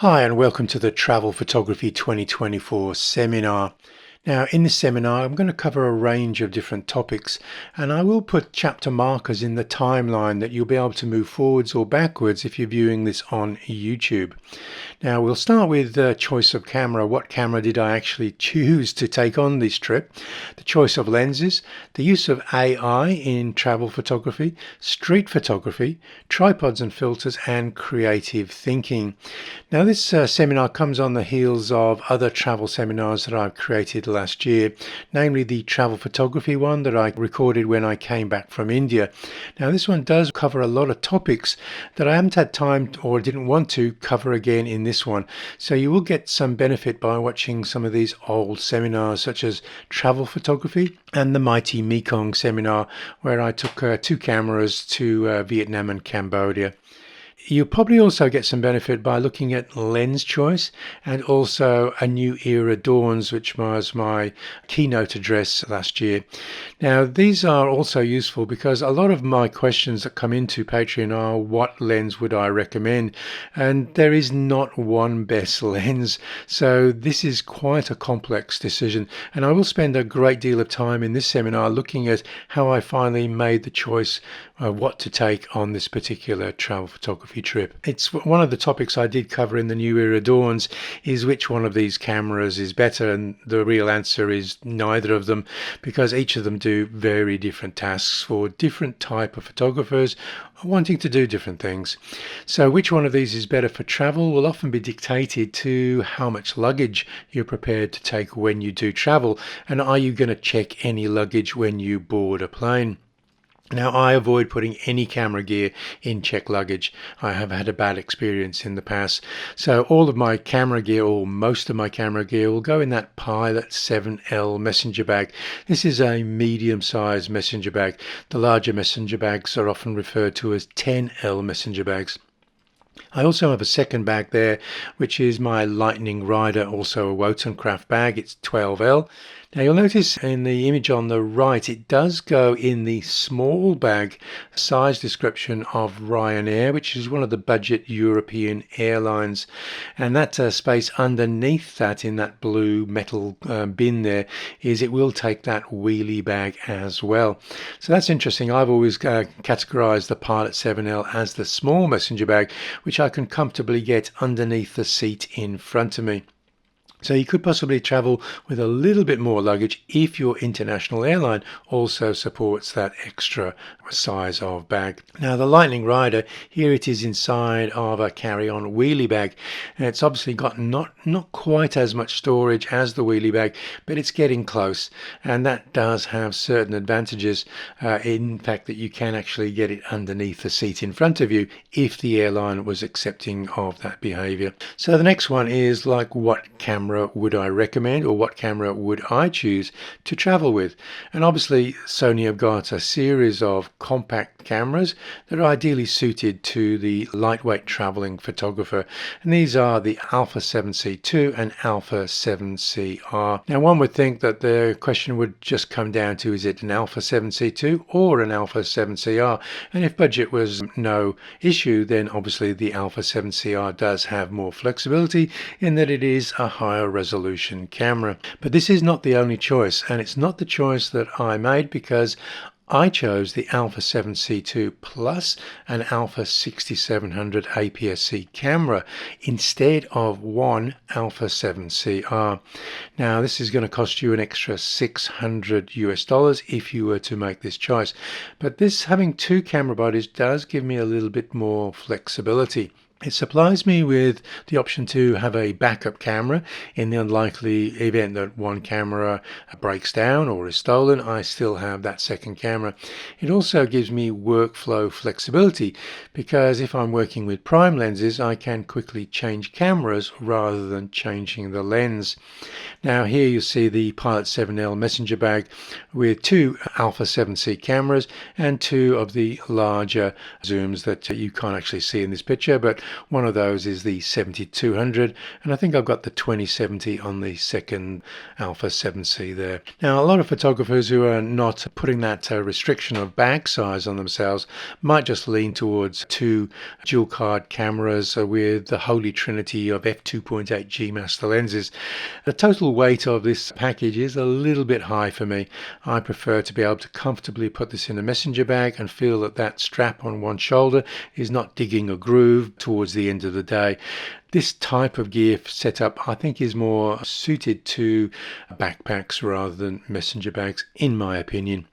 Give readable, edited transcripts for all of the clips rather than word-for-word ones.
Hi and welcome to the Travel Photography 2024 seminar. Now in this seminar I'm going to cover a range of different topics, and I will put chapter markers in the timeline that you'll be able to move forwards or backwards if you're viewing this on YouTube. Now we'll start with the choice of camera. What camera did I actually choose to take on this trip? The choice of lenses, the use of AI in travel photography, street photography, tripods and filters, and creative thinking. Now this seminar comes on the heels of other travel seminars that I've created last year, namely the travel photography one that I recorded when I came back from India. Now this one does cover a lot of topics that I haven't had time or didn't want to cover again in this one. So you will get some benefit by watching some of these old seminars, such as travel photography and the Mighty Mekong seminar, where I took two cameras to Vietnam and Cambodia. You'll probably also get some benefit by looking at lens choice, and also A New Era Dawns, which was my keynote address last year. Now, these are also useful because a lot of my questions that come into Patreon are, what lens would I recommend? And there is not one best lens. So this is quite a complex decision. And I will spend a great deal of time in this seminar looking at how I finally made the choice of what to take on this particular travel photography trip. It's one of the topics I did cover in the New Era Dawns, is which one of these cameras is better, and the real answer is neither of them, because each of them do very different tasks for different type of photographers wanting to do different things. So which one of these is better for travel will often be dictated to how much luggage you're prepared to take when you do travel, and are you going to check any luggage when you board a plane. Now, I avoid putting any camera gear in checked luggage. I have had a bad experience in the past. So all of my camera gear, or most of my camera gear, will go in that Pilot 7L messenger bag. This is a medium-sized messenger bag. The larger messenger bags are often referred to as 10L messenger bags. I also have a second bag there, which is my Lightning Rider, also a Wotancraft bag. It's 12L. Now you'll notice in the image on the right, it does go in the small bag size description of Ryanair, which is one of the budget European airlines. And that space underneath that, in that blue metal bin there, is it will take that wheelie bag as well. So that's interesting. I've always categorized the Pilot 7L as the small messenger bag, which I can comfortably get underneath the seat in front of me. So you could possibly travel with a little bit more luggage if your international airline also supports that extra size of bag. Now the Lightning Rider, here it is inside of a carry-on wheelie bag, and it's obviously got not quite as much storage as the wheelie bag, but it's getting close, and that does have certain advantages, in fact that you can actually get it underneath the seat in front of you if the airline was accepting of that behavior. So the next one is, like, what camera would I recommend, or what camera would I choose to travel with? And obviously Sony have got a series of compact cameras that are ideally suited to the lightweight traveling photographer, and these are the Alpha 7C2 and Alpha 7CR. Now one would think that the question would just come down to, is it an Alpha 7C2 or an Alpha 7CR? And if budget was no issue, then obviously the Alpha 7CR does have more flexibility in that it is a higher resolution camera. But this is not the only choice, and it's not the choice that I made, because I chose the Alpha 7C2 Plus and Alpha 6700 APS-C camera instead of one Alpha 7CR. Now this is going to cost you an extra $600 if you were to make this choice, but this having two camera bodies does give me a little bit more flexibility. It supplies me with the option to have a backup camera in the unlikely event that one camera breaks down or is stolen. I still have that second camera. It also gives me workflow flexibility, because if I'm working with prime lenses, I can quickly change cameras rather than changing the lens. Now here you see the Pilot 7L messenger bag with two Alpha 7C cameras and two of the larger zooms that you can't actually see in this picture, but One of those is the 7200, and I think I've got the 2070 on the second Alpha 7C there. Now, a lot of photographers who are not putting that restriction of bag size on themselves might just lean towards two dual card cameras with the holy trinity of f2.8 G master lenses. The total weight of this package is a little bit high for me. I prefer to be able to comfortably put this in a messenger bag and feel that that strap on one shoulder is not digging a groove towards the end of the day. This type of gear setup I think is more suited to backpacks rather than messenger bags, in my opinion.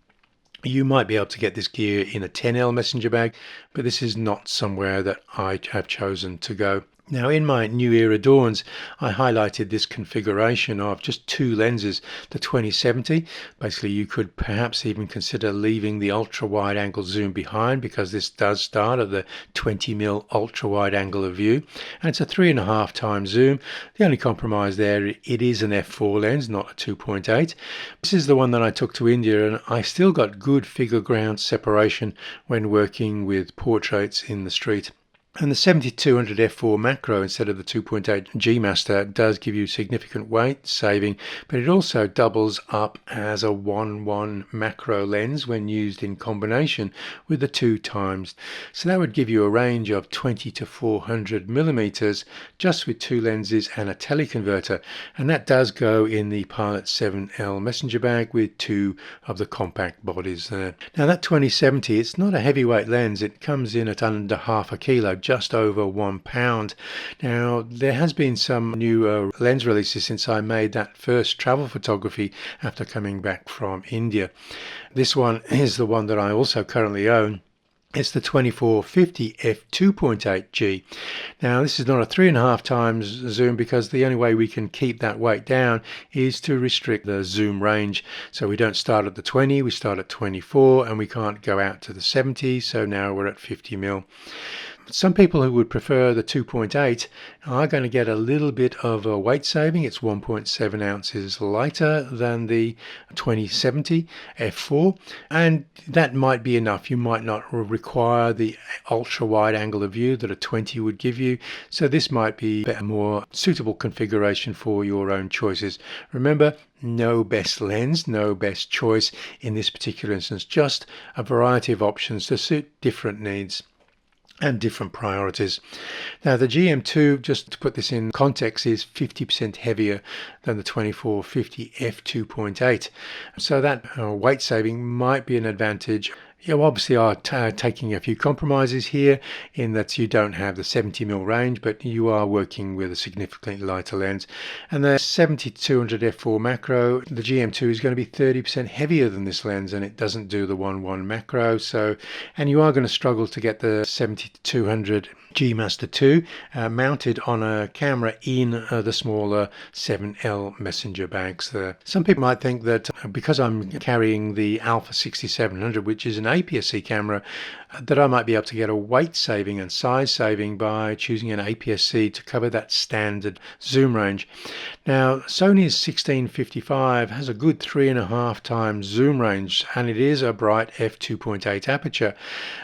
You might be able to get this gear in a 10L messenger bag, but this is not somewhere that I have chosen to go. Now, in my New Era Dawns, I highlighted this configuration of just two lenses, the 2070. Basically, you could perhaps even consider leaving the ultra-wide angle zoom behind, because this does start at the 20mm ultra-wide angle of view. And it's a 3.5 times zoom. The only compromise there, it is an f4 lens, not a 2.8. This is the one that I took to India, and I still got good figure ground separation when working with portraits in the street. And the 7200 f4 macro instead of the 2.8 G master does give you significant weight saving, but it also doubles up as a 1.1 macro lens when used in combination with the 2 times. So that would give you a range of 20 to 400 millimeters just with two lenses and a teleconverter, and that does go in the Pilot 7L messenger bag with two of the compact bodies there. Now that 2070, it's not a heavyweight lens. It comes in at under half a kilo, just over 1 pound. Now, there has been some new lens releases since I made that first travel photography after coming back from India. This one is the one that I also currently own. It's the 2450 f2.8 G. Now, this is not a 3.5 times zoom, because the only way we can keep that weight down is to restrict the zoom range. So we don't start at the 20, we start at 24, and we can't go out to the 70, so now we're at 50mm. Some people who would prefer the 2.8 are going to get a little bit of a weight saving. It's 1.7 ounces lighter than the 2070 f4, and that might be enough. You might not require the ultra wide angle of view that a 20 would give you, so this might be a more suitable configuration for your own choices. Remember, no best lens, no best choice in this particular instance, just a variety of options to suit different needs and different priorities. Now, the GM2, just to put this in context, is 50% heavier than the 2450 f2.8. So that weight saving might be an advantage. You obviously are taking a few compromises here, in that you don't have the 70mm range, but you are working with a significantly lighter lens. And the 7200 f4 macro, the GM2, is going to be 30% heavier than this lens, and it doesn't do the 1.1 macro. So, and you are going to struggle to get the 7200 G Master 2 mounted on a camera in the smaller 7L messenger bags there. Some people might think that because I'm carrying the Alpha 6700, which is an APS-C camera, that I might be able to get a weight saving and size saving by choosing an APS-C to cover that standard zoom range. Now, Sony's 1655 has a good 3.5 times zoom range, and it is a bright f2.8 aperture,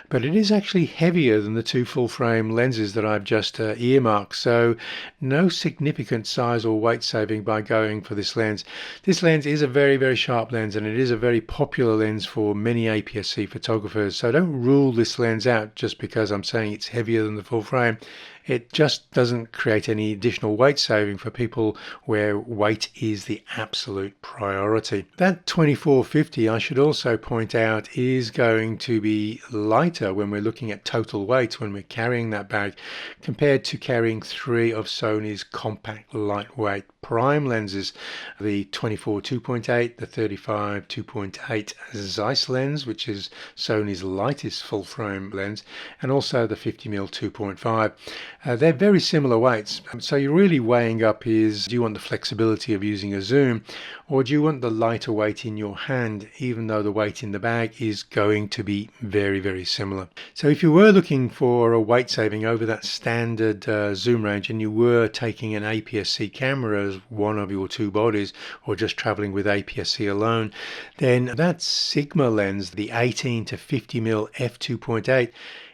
but it is actually heavier than the two full-frame lenses that I've just earmarked, so no significant size or weight saving by going for this lens. This lens is a very, very sharp lens, and it is a very popular lens for many APS-C photographers, so don't rule this lens out just because I'm saying it's heavier than the full frame. It just doesn't create any additional weight saving for people where weight is the absolute priority. That 2450, I should also point out, is going to be lighter when we're looking at total weight when we're carrying that bag, compared to carrying three of Sony's compact lightweight prime lenses, the 24 2.8, the 35 2.8 Zeiss lens, which is Sony's lightest full frame lens, and also the 50mm 2.5. They're very similar weights, so you're really weighing up is, do you want the flexibility of using a zoom, or do you want the lighter weight in your hand, even though the weight in the bag is going to be very, very similar. So if you were looking for a weight saving over that standard zoom range, and you were taking an APS-C camera as one of your two bodies, or just traveling with APS-C alone, then that Sigma lens, the 18 to 50mm f2.8,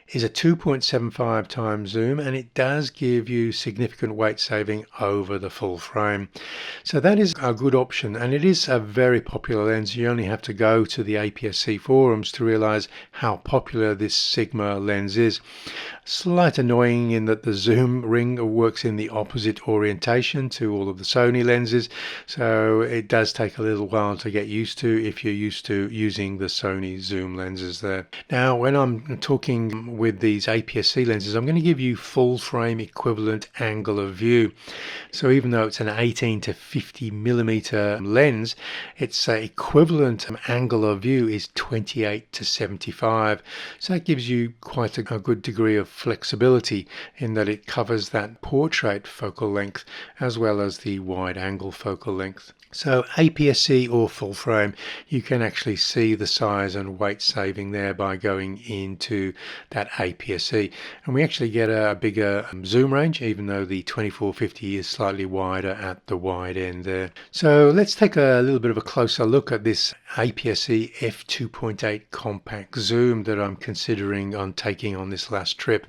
is a 2.75 times zoom, and it does give you significant weight saving over the full frame. So that is a good option, and it is a very popular lens. You only have to go to the APS-C forums to realize how popular this Sigma lens is. Slight annoying in that the zoom ring works in the opposite orientation to all of the Sony lenses, so it does take a little while to get used to if you're used to using the Sony zoom lenses there. Now, when I'm talking with these APS-C lenses, I'm going to give you full frame equivalent angle of view. So even though it's an 18 to 50 millimeter lens, its equivalent angle of view is 28 to 75. So that gives you quite a good degree of flexibility in that it covers that portrait focal length as well as the wide angle focal length. So APS-C or full frame, you can actually see the size and weight saving there by going into that APS-C. And we actually get a bigger zoom range, even though the 24-50 is slightly wider at the wide end there. So let's take a little bit of a closer look at this APS-C f2.8 compact zoom that I'm considering on taking on this last trip.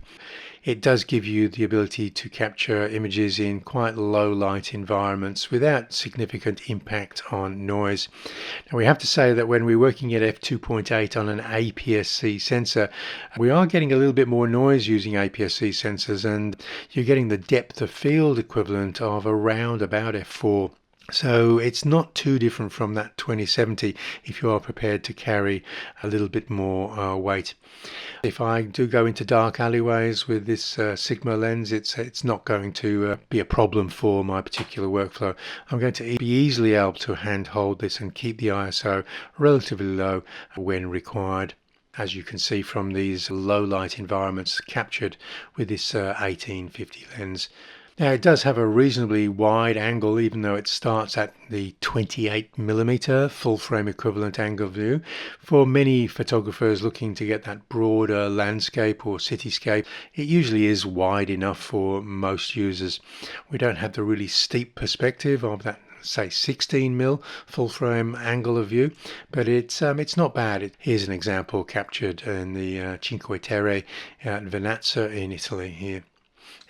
It does give you the ability to capture images in quite low light environments without significant impact on noise. Now we have to say that when we're working at f2.8 on an APS-C sensor, we are getting a little bit more noise using APS-C sensors, and you're getting the depth of field equivalent of around about f4. So it's not too different from that 2070 if you are prepared to carry a little bit more weight. If I do go into dark alleyways with this Sigma lens, it's not going to be a problem for my particular workflow. I'm going to be easily able to handhold this and keep the ISO relatively low when required, as you can see from these low light environments captured with this 1850 lens. Now it does have a reasonably wide angle, even though it starts at the 28 millimeter full frame equivalent angle view. For many photographers looking to get that broader landscape or cityscape, it usually is wide enough for most users. We don't have the really steep perspective of that, say, 16 mil full frame angle of view, but it's not bad. Here's an example captured in the Cinque Terre at Vernazza in Italy here.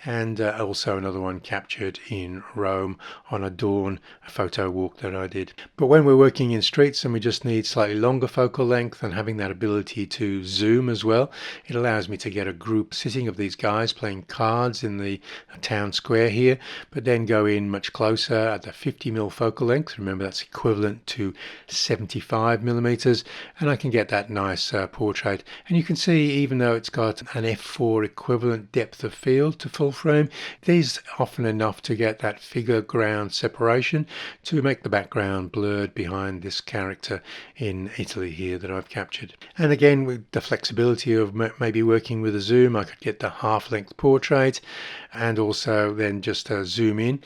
And also another one captured in Rome on a dawn photo walk that I did. But when we're working in streets and we just need slightly longer focal length and having that ability to zoom as well, it allows me to get a group sitting of these guys playing cards in the town square here, but then go in much closer at the 50 mil focal length. Remember, that's equivalent to 75 millimeters, and I can get that nice portrait. And you can see, even though it's got an f4 equivalent depth of field to full frame, it is often enough to get that figure ground separation to make the background blurred behind this character in Italy here that I've captured. And again, with the flexibility of maybe working with a zoom, I could get the half-length portrait and also then just zoom in.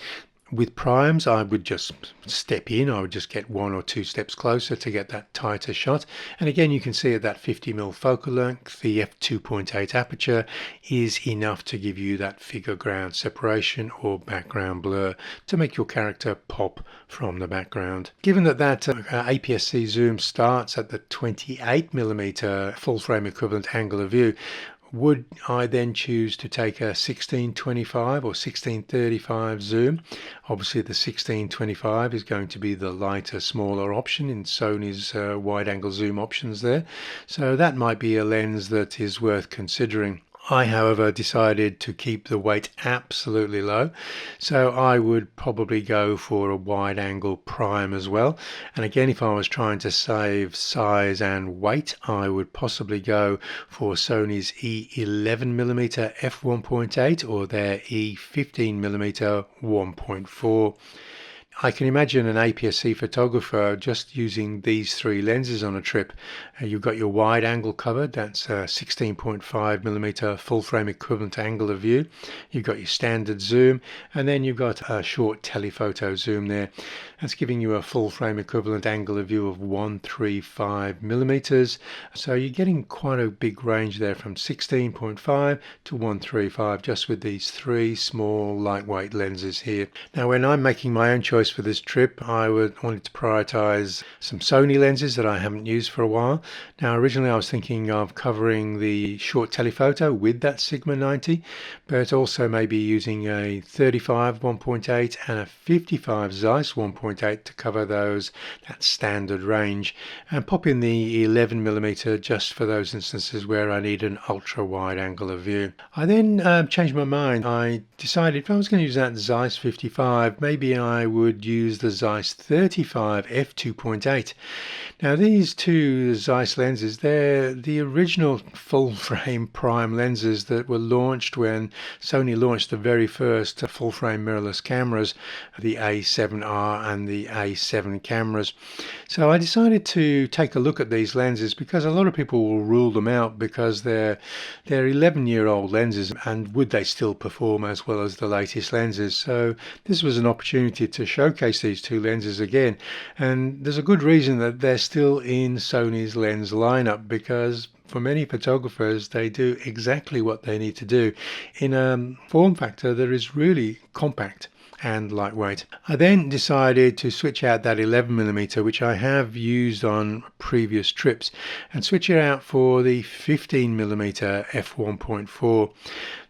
With primes, I would just step in. I would just get 1 or 2 steps closer to get that tighter shot. And again, you can see at that 50 mm focal length, the f2.8 aperture is enough to give you that figure ground separation or background blur to make your character pop from the background. Given that APS-C zoom starts at the 28 mm full frame equivalent angle of view, would I then choose to take a 1625 or 1635 zoom? Obviously the 1625 is going to be the lighter, smaller option in Sony's wide angle zoom options there. So that might be a lens that is worth considering. I, however, decided to keep the weight absolutely low, so I would probably go for a wide angle prime as well. And again, if I was trying to save size and weight, I would possibly go for Sony's E11mm f1.8 or their E15mm 1.4. I can imagine an APS-C photographer just using these 3 lenses on a trip. You've got your wide angle covered, that's a 16.5mm full frame equivalent angle of view. You've got your standard zoom, and then you've got a short telephoto zoom there. That's giving you a full frame equivalent angle of view of 135mm. So you're getting quite a big range there from 16.5 to 135 just with these 3 small lightweight lenses here. Now when I'm making my own choice choice for this trip. I wanted to prioritize some Sony lenses that I haven't used for a while. Now, originally I was thinking of covering the short telephoto with that Sigma 90, but also maybe using a 35 1.8 and a 55 Zeiss 1.8 to cover that standard range, and pop in the 11mm just for those instances where I need an ultra wide angle of view. I then changed my mind. I decided if I was going to use that Zeiss 55, maybe I would use the Zeiss 35 f2.8. Now, these two Zeiss lenses, they're the original full frame prime lenses that were launched when Sony launched the very first full frame mirrorless cameras, the A7R and the A7 cameras. So I decided to take a look at these lenses because a lot of people will rule them out because they're 11-year-old lenses, and would they still perform as well as the latest lenses? So this was an opportunity to showcase these two lenses again, and there's a good reason that they're still in Sony's lens lineup, because for many photographers they do exactly what they need to do in a form factor that is really compact and lightweight. I then decided to switch out that 11mm, which I have used on previous trips, and switch it out for the 15mm f1.4.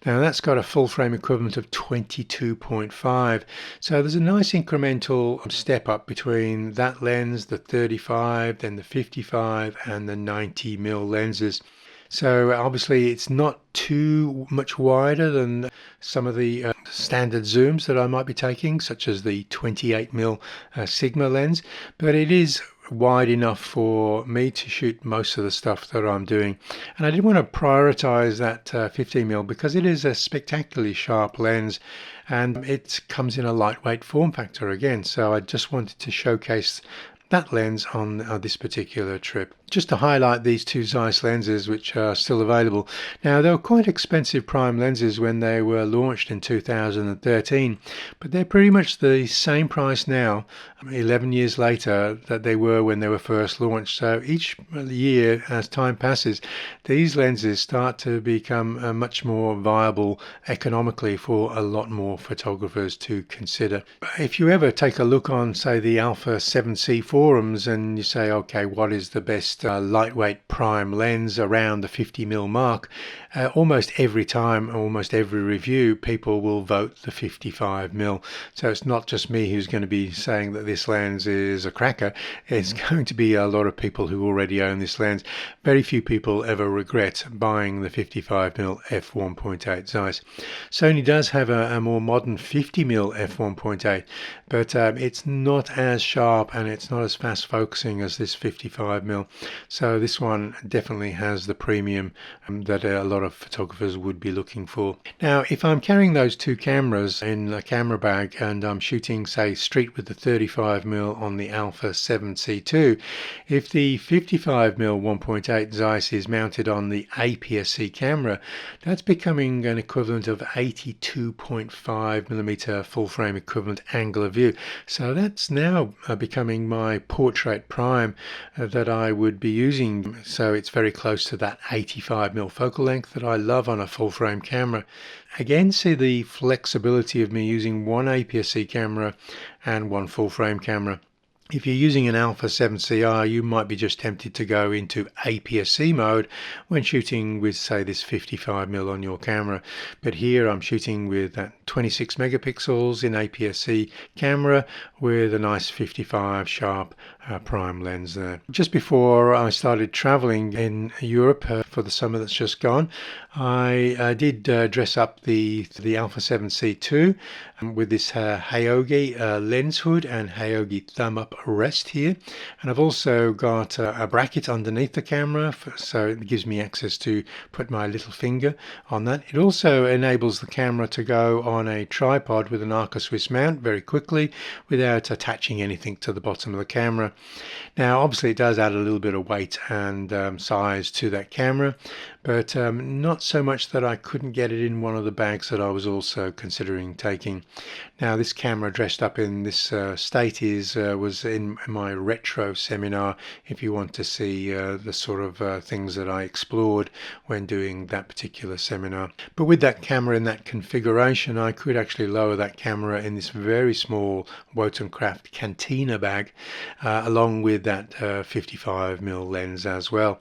Now that's got a full frame equivalent of 22.5, so there's a nice incremental step up between that lens, the 35, then the 55 and the 90mm lenses. So obviously it's not too much wider than some of the standard zooms that I might be taking, such as the 28mm Sigma lens, but it is wide enough for me to shoot most of the stuff that I'm doing. And I did want to prioritize that 15mm because it is a spectacularly sharp lens, and it comes in a lightweight form factor again. So I just wanted to showcase that lens on this particular trip. Just to highlight these two Zeiss lenses which are still available. Now, they were quite expensive prime lenses when they were launched in 2013, but they're pretty much the same price now, 11 years later, that they were when they were first launched. So each year as time passes, these lenses start to become much more viable economically for a lot more photographers to consider. If you ever take a look on, say, the Alpha 7C forums and you say, okay, what is the best lightweight prime lens around the 50mm mark, almost every time, almost every review, people will vote the 55mm. So it's not just me who's going to be saying that this lens is a cracker. It's going to be a lot of people who already own this lens. Very few people ever regret buying the 55mm f1.8 Zeiss. Sony does have a more modern 50mm f1.8, but it's not as sharp and it's not as fast focusing as this 55mm. So this one definitely has the premium that a lot of photographers would be looking for. Now, if I'm carrying those two cameras in a camera bag and I'm shooting, say, street with the 35mm on the Alpha 7C2, if the 55mm 1.8 Zeiss is mounted on the APS-C camera, that's becoming an equivalent of 82.5mm full frame equivalent angle of view. So that's now becoming my portrait prime that I would be using. So it's very close to that 85mm focal length that I love on a full frame camera. Again, see the flexibility of me using one APS-C camera and one full frame camera. If you're using an Alpha 7CR, you might be just tempted to go into APS-C mode when shooting with, say, this 55mm on your camera. But here I'm shooting with that 26 megapixels in APS-C camera with a nice 55 sharp prime lens there. Just before I started traveling in Europe for the summer that's just gone, I did dress up the Alpha 7C2 with this Hyogi lens hood and Hyogi thumb up rest here, and I've also got a bracket underneath the camera so it gives me access to put my little finger on that. It also enables the camera to go on a tripod with an Arca Swiss mount very quickly without attaching anything to the bottom of the camera. Now obviously it does add a little bit of weight and size to that camera, but not so much that I couldn't get it in one of the bags that I was also considering taking. Now this camera dressed up in this state was is in my retro seminar if you want to see the sort of things that I explored when doing that particular seminar. But with that camera in that configuration, I could actually lower that camera in this very small Wotancraft Cantina bag along with that 55mm lens as well.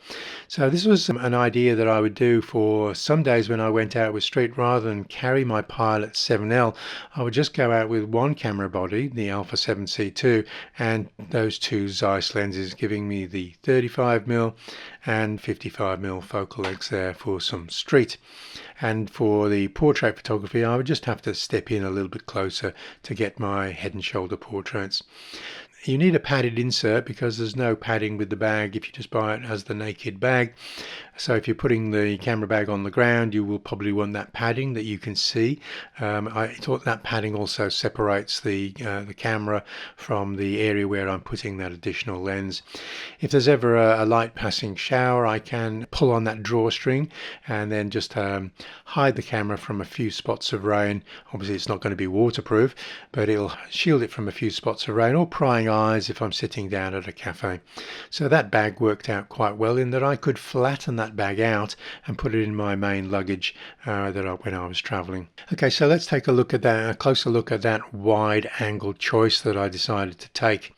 So this was an idea that I would do for some days when I went out with street. Rather than carry my Pilot 7L, I would just go out with one camera body, the Alpha 7C2, and those two Zeiss lenses, giving me the 35mm and 55mm focal lengths there for some street. And for the portrait photography, I would just have to step in a little bit closer to get my head and shoulder portraits. You need a padded insert because there's no padding with the bag if you just buy it as the naked bag. So if you're putting the camera bag on the ground, you will probably want that padding that you can see. I thought that padding also separates the camera from the area where I'm putting that additional lens. If there's ever a light passing shower, I can pull on that drawstring and then just hide the camera from a few spots of rain. Obviously it's not going to be waterproof, but it'll shield it from a few spots of rain or prying eyes if I'm sitting down at a cafe. So that bag worked out quite well in that I could flatten that bag out and put it in my main luggage when I was traveling. Okay, so let's take a look at that, a closer look at that wide angle choice that I decided to take.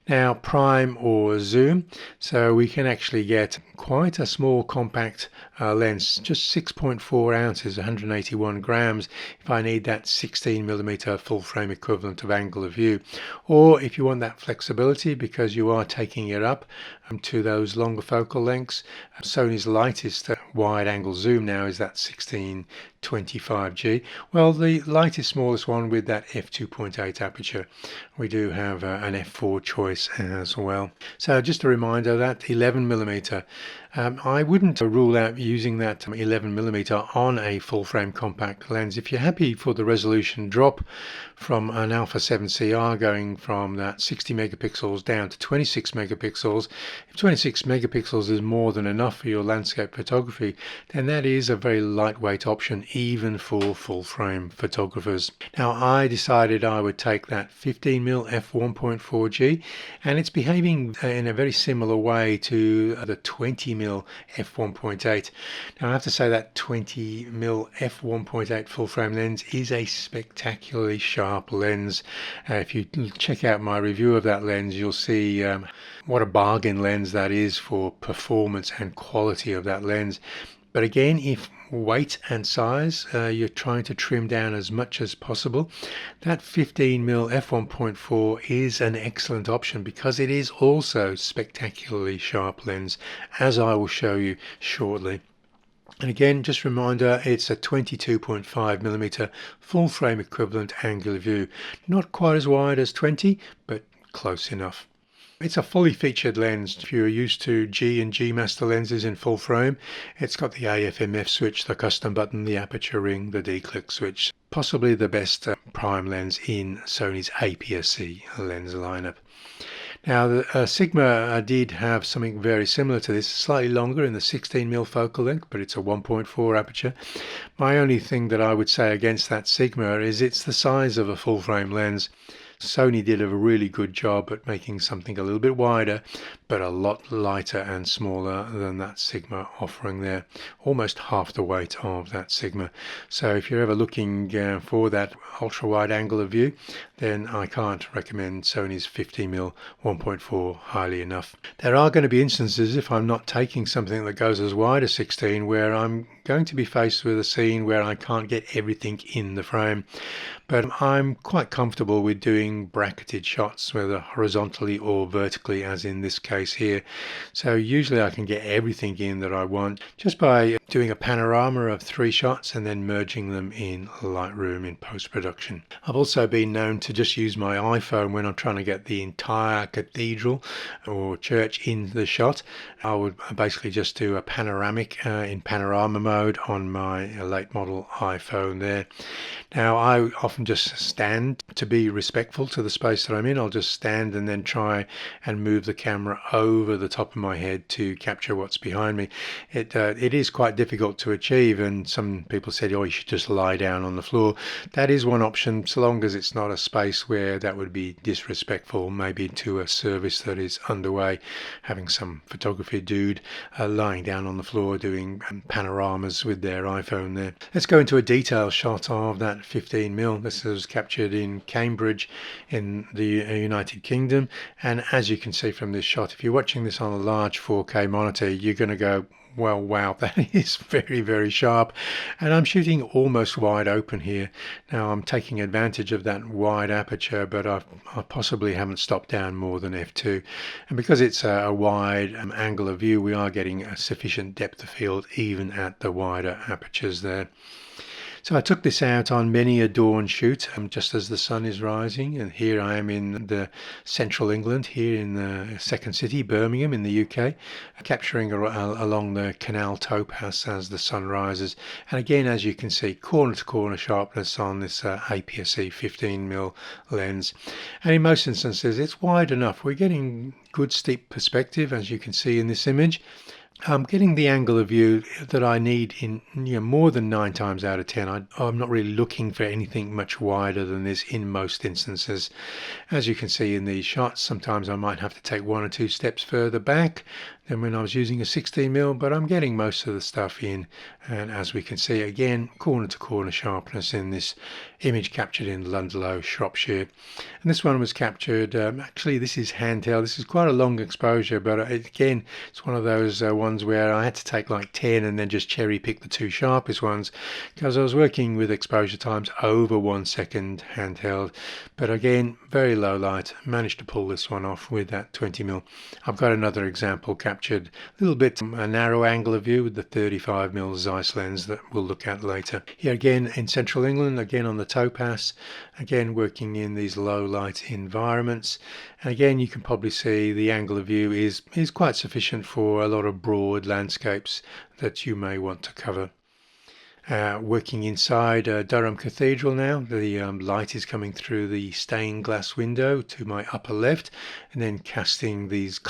Now, prime or zoom, so we can actually get quite a small compact lens, just 6.4 ounces, 181 grams, if I need that 16mm full frame equivalent of angle of view. Or if you want that flexibility because you are taking it up to those longer focal lengths, Sony's lightest wide angle zoom now is that 16-25 G. Well, the lightest, smallest one with that f2.8 aperture. We do have an f4 choice as well. So just a reminder that 11mm, I wouldn't rule out using that 11mm on a full frame compact lens. If you're happy for the resolution drop from an Alpha 7CR going from that 60 megapixels down to 26 megapixels, if 26 megapixels is more than enough for your landscape photography, then that is a very lightweight option even for full frame photographers. Now I decided I would take that 15mm f1.4 G, and it's behaving in a very similar way to the 20mm f1.8. Now I have to say that 20mm f1.8 full frame lens is a spectacularly sharp lens. If you check out my review of that lens, you'll see what a bargain lens that is for performance and quality of that lens. But again, if weight and size you're trying to trim down as much as possible, that 15mm f1.4 is an excellent option because it is also spectacularly sharp lens, as I will show you shortly. And again, just a reminder, it's a 22.5mm full frame equivalent angular view. Not quite as wide as 20, but close enough. It's a fully featured lens. If you're used to G and G Master lenses in full frame, it's got the AF/MF switch, the custom button, the aperture ring, the D-click switch. Possibly the best prime lens in Sony's APS-C lens lineup. Now, the Sigma did have something very similar to this, slightly longer in the 16mm focal length, but it's a 1.4 aperture. My only thing that I would say against that Sigma is it's the size of a full frame lens. Sony did a really good job at making something a little bit wider, but a lot lighter and smaller than that Sigma offering there, almost half the weight of that Sigma. So if you're ever looking for that ultra wide angle of view, then I can't recommend Sony's 50mm 1.4 highly enough. There are going to be instances, if I'm not taking something that goes as wide as 16, where I'm going to be faced with a scene where I can't get everything in the frame. But I'm quite comfortable with doing bracketed shots, whether horizontally or vertically, as in this case here. So usually I can get everything in that I want just by doing a panorama of 3 shots and then merging them in Lightroom in post-production. I've also been known to just use my iPhone when I'm trying to get the entire cathedral or church in the shot. I would basically just do a panoramic in panorama mode on my late model iPhone there. Now I often just stand to be respectful to the space that I'm in. I'll just stand and then try and move the camera over the top of my head to capture what's behind me. It is quite difficult to achieve, and some people said, oh, you should just lie down on the floor. That is one option, so long as it's not a space where that would be disrespectful, maybe to a service that is underway, having some photography dude lying down on the floor doing panoramas with their iPhone there. Let's go into a detail shot of that 15mm. This was captured in Cambridge in the United Kingdom, and as you can see from this shot, if you're watching this on a large 4K monitor, you're going to go, well, wow, that is very, very sharp. And I'm shooting almost wide open here. Now I'm taking advantage of that wide aperture, but I possibly haven't stopped down more than f2. And because it's a wide angle of view, we are getting a sufficient depth of field even at the wider apertures there. So I took this out on many a dawn shoot, just as the sun is rising, and here I am in the central England, here in the second city, Birmingham in the UK, capturing along the canal towpath as the sun rises. And again, as you can see, corner to corner sharpness on this APS-C 15mm lens. And in most instances, it's wide enough. We're getting good steep perspective, as you can see in this image. I'm getting the angle of view that I need in more than 9 times out of 10. I'm not really looking for anything much wider than this in most instances. As you can see in these shots, sometimes I might have to take 1 or 2 steps further back than when I was using a 16mm, but I'm getting most of the stuff in. And as we can see again, corner to corner sharpness in this image captured in Ludlow, Shropshire. And this one was captured, actually this is handheld. This is quite a long exposure, but again, it's one of those ones where I had to take like 10 and then just cherry pick the 2 sharpest ones, because I was working with exposure times over 1 second handheld. But again, very low light, managed to pull this one off with that 20mm. I've got another example captured a little bit a narrow angle of view with the 35mm Zeiss lens that we'll look at later. Here again in central England, again on the towpath, again working in these low light environments. And again, you can probably see the angle of view is quite sufficient for a lot of broad landscapes that you may want to cover. Working inside Durham Cathedral now, the light is coming through the stained glass window to my upper left, and then casting these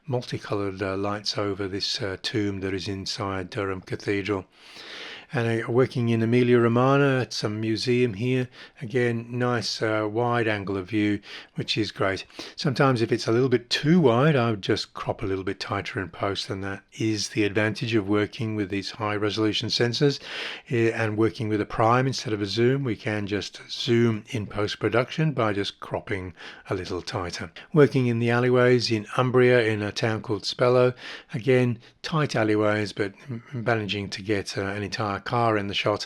multicolored lights over this tomb that is inside Durham Cathedral. And working in Emilia Romagna at some museum here, again nice wide angle of view, which is great. Sometimes if it's a little bit too wide, I would just crop a little bit tighter in post, and that is the advantage of working with these high resolution sensors and working with a prime instead of a zoom. We can just zoom in post-production by just cropping a little tighter. Working in the alleyways in Umbria in a town called Spello, again tight alleyways, but managing to get an entire car in the shot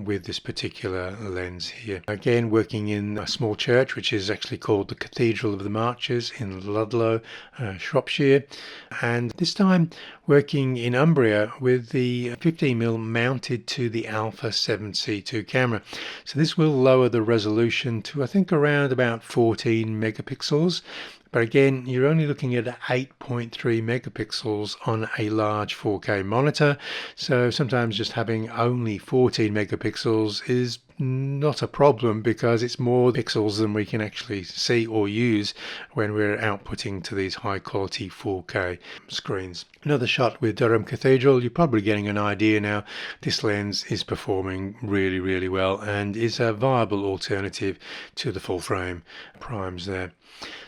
with this particular lens here. Again, working in a small church which is actually called the Cathedral of the Marches in Ludlow, Shropshire, and this time working in Umbria with the 15mm mounted to the Alpha 7C2 camera. So this will lower the resolution to I think around about 14 megapixels. But again, you're only looking at 8.3 megapixels on a large 4K monitor. So sometimes just having only 14 megapixels is not a problem, because it's more pixels than we can actually see or use when we're outputting to these high quality 4K screens. Another shot with Durham Cathedral. You're probably getting an idea now. This lens is performing really, really well and is a viable alternative to the full frame primes there.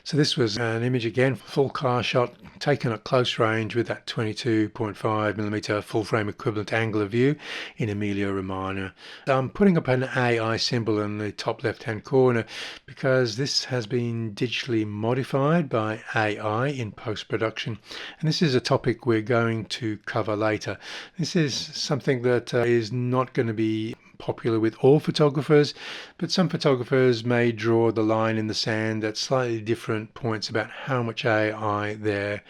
So this was an image again, full car shot taken at close range with that 22.5mm full frame equivalent angle of view in Emilia Romagna. I'm putting up an AI symbol in the top left hand corner because this has been digitally modified by AI in post-production, and this is a topic we're going to cover later. This is something that is not going to be popular with all photographers, but some photographers may draw the line in the sand at slightly different points about how much AI they're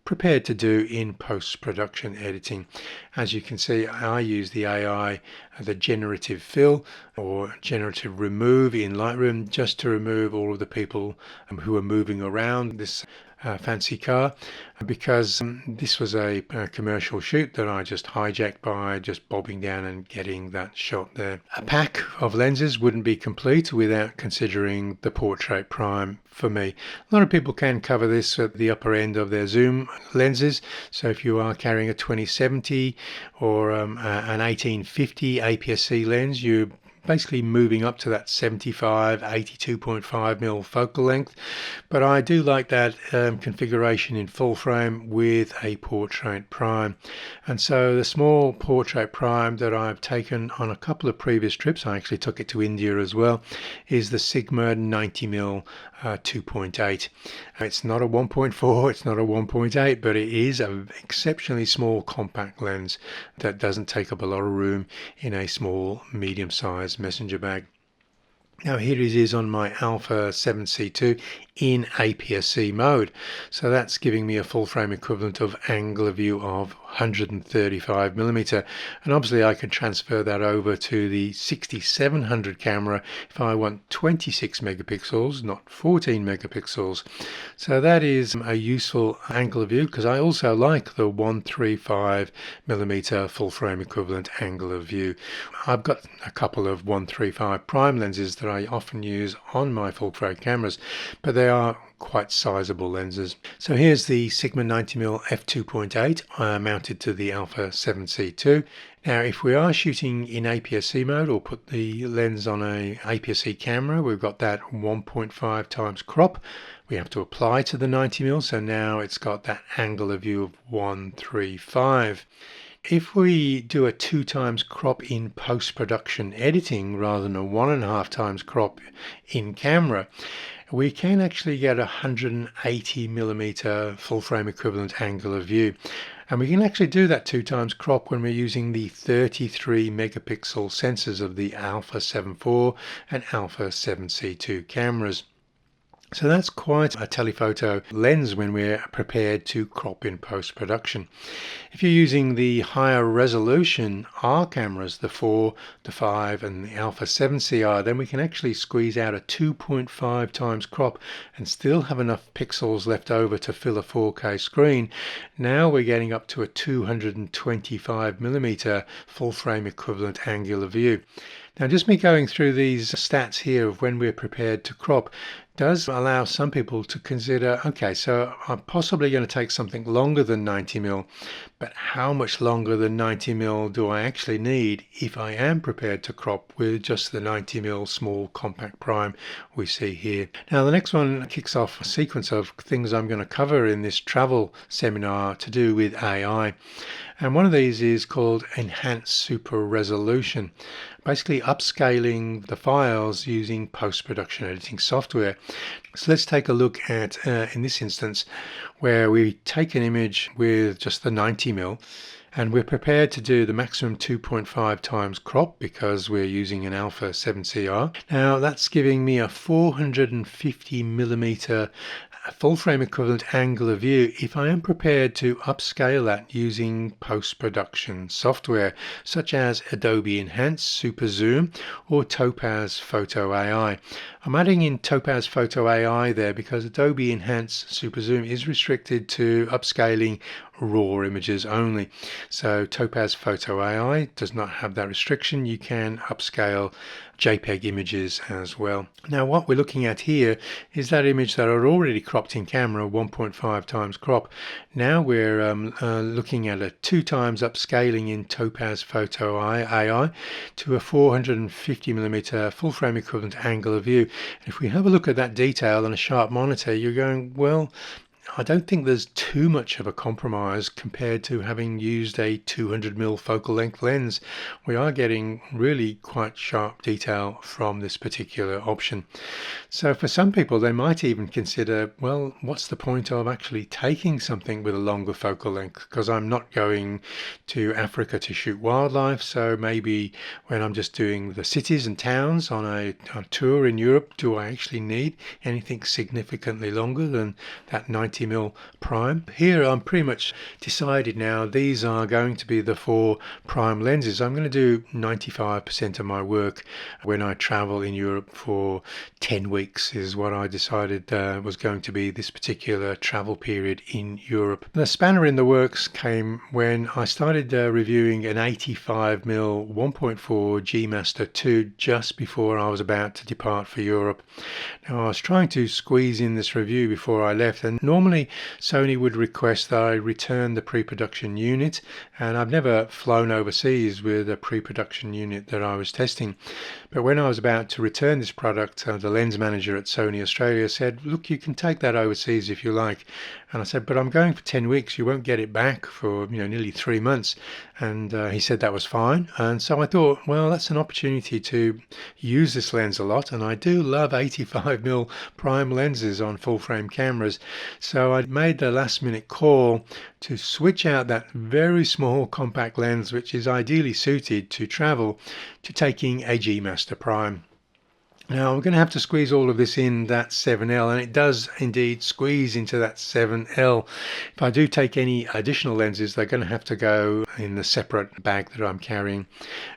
prepared to do in post-production editing. As you can see, I use the AI, the generative fill or generative remove in Lightroom, just to remove all of the people who are moving around this fancy car, because this was a commercial shoot that I just hijacked by just bobbing down and getting that shot there. A pack of lenses wouldn't be complete without considering the portrait prime for me. A lot of people can cover this at the upper end of their zoom lenses. So if you are carrying a 2070 or an 1850 APS-C lens, you basically moving up to that 75, 82.5mm focal length. But I do like that configuration in full frame with a portrait prime. And so the small portrait prime that I've taken on a couple of previous trips, I actually took it to India as well, is the Sigma 90mm 2.8. It's not a 1.4, it's not a 1.8, but it is an exceptionally small compact lens that doesn't take up a lot of room in a small medium-sized messenger bag. Now here it is on my Alpha 7C2 in APS-C mode. So that's giving me a full frame equivalent of angular view of 135mm. And obviously I can transfer that over to the 6700 camera if I want 26 megapixels, not 14 megapixels. So that is a useful angular view, because I also like the 135mm full frame equivalent angular view. I've got a couple of 135 prime lenses that I often use on my full frame cameras, but they are quite sizable lenses. So here's the Sigma 90mm f2.8 mounted to the Alpha 7C2. Now if we are shooting in APS-C mode, or put the lens on a APS-C camera, we've got that 1.5 times crop we have to apply to the 90mm, so now it's got that angular view of 135. If we do a 2 times crop in post-production editing rather than a 1.5 times crop in camera, we can actually get a 180mm full frame equivalent angular view. And we can actually do that 2 times crop when we're using the 33 megapixel sensors of the Alpha 7.4 and Alpha 7C2 cameras. So that's quite a telephoto lens when we're prepared to crop in post-production. If you're using the higher resolution R cameras, the 4, the 5 and the Alpha 7CR, then we can actually squeeze out a 2.5 times crop and still have enough pixels left over to fill a 4K screen. Now we're getting up to a 225mm full frame equivalent angular view. Now just me going through these stats here of when we're prepared to crop does allow some people to consider, okay, so I'm possibly going to take something longer than 90mm, but how much longer than 90mm do I actually need if I am prepared to crop with just the 90mm small compact prime we see here. Now the next one kicks off a sequence of things I'm going to cover in this travel seminar to do with AI. And one of these is called Enhanced Super Resolution, basically upscaling the files using post-production editing software. So let's take a look at, in this instance, where we take an image with just the 90mm and we're prepared to do the maximum 2.5 times crop because we're using an Alpha 7CR. Now that's giving me a 450mm full frame equivalent angular view if I am prepared to upscale that using post-production software such as Adobe Enhance Super Zoom or Topaz Photo AI. I'm adding in Topaz Photo AI there because Adobe Enhance Super Zoom is restricted to upscaling raw images only. So Topaz Photo AI does not have that restriction. You can upscale JPEG images as well. Now what we're looking at here is that image that are already cropped in camera, 1.5 times crop. Now we're looking at a 2 times upscaling in Topaz Photo AI to a 450mm full frame equivalent angular view. And if we have a look at that detail on a sharp monitor, you're going, well, I don't think there's too much of a compromise compared to having used a 200mm focal length lens. We are getting really quite sharp detail from this particular option. So for some people, they might even consider, well, what's the point of actually taking something with a longer focal length? Because I'm not going to Africa to shoot wildlife. So maybe when I'm just doing the cities and towns on a tour in Europe, do I actually need anything significantly longer than that 90 70mm prime. Here I'm pretty much decided now these are going to be the 4 prime lenses. I'm going to do 95% of my work when I travel in Europe for 10 weeks is what I decided was going to be this particular travel period in Europe. The spanner in the works came when I started reviewing an 85mm 1.4 G Master II just before I was about to depart for Europe. Now I was trying to squeeze in this review before I left, and normally Sony would request that I return the pre-production unit, and I've never flown overseas with a pre-production unit that I was testing. But when I was about to return this product, the lens manager at Sony Australia said, look, you can take that overseas if you like. And I said, but I'm going for 10 weeks. You won't get it back for nearly 3 months. And he said that was fine. And so I thought, well, that's an opportunity to use this lens a lot. And I do love 85mm prime lenses on full frame cameras. So I made the last minute call to switch out that very small compact lens, which is ideally suited to travel, to taking a G Master Prime. Now I'm going to have to squeeze all of this in that 7L, and it does indeed squeeze into that 7L. If I do take any additional lenses, they're going to have to go in the separate bag that I'm carrying,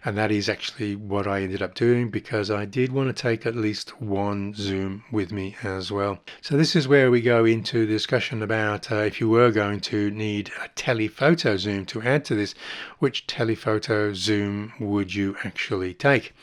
and that is actually what I ended up doing because I did want to take at least one zoom with me as well. So this is where we go into the discussion about if you were going to need a telephoto zoom to add to this, which telephoto zoom would you actually take?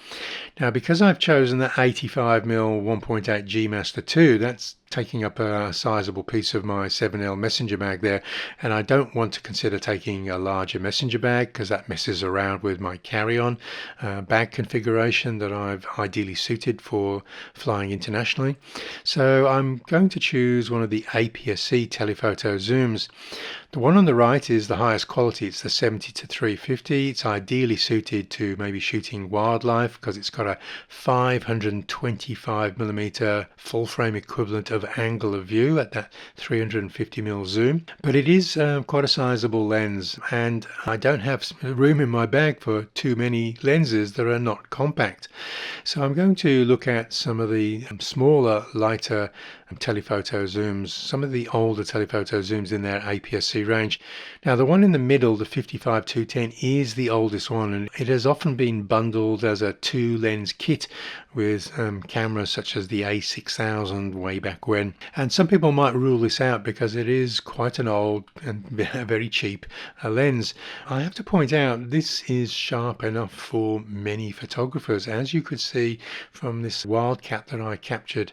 Now because I've chosen that 85mm 1.8 G Master II, that's taking up a sizable piece of my 7L messenger bag there, and I don't want to consider taking a larger messenger bag because that messes around with my carry-on bag configuration that I've ideally suited for flying internationally. So I'm going to choose one of the APS-C telephoto zooms. The one on the right is the highest quality. It's the 70-350. It's ideally suited to maybe shooting wildlife because it's got a 525mm full frame equivalent of angle of view at that 350mm zoom. But it is quite a sizable lens, and I don't have room in my bag for too many lenses that are not compact. So I'm going to look at some of the smaller, lighter telephoto zooms, some of the older telephoto zooms in their APS-C range. Now the one in the middle, the 55-210, is the oldest one, and it has often been bundled as a 2-lens kit with cameras such as the A6000 way back when. And some people might rule this out because it is quite an old and very cheap lens. I have to point out this is sharp enough for many photographers, as you could see from this wildcat that I captured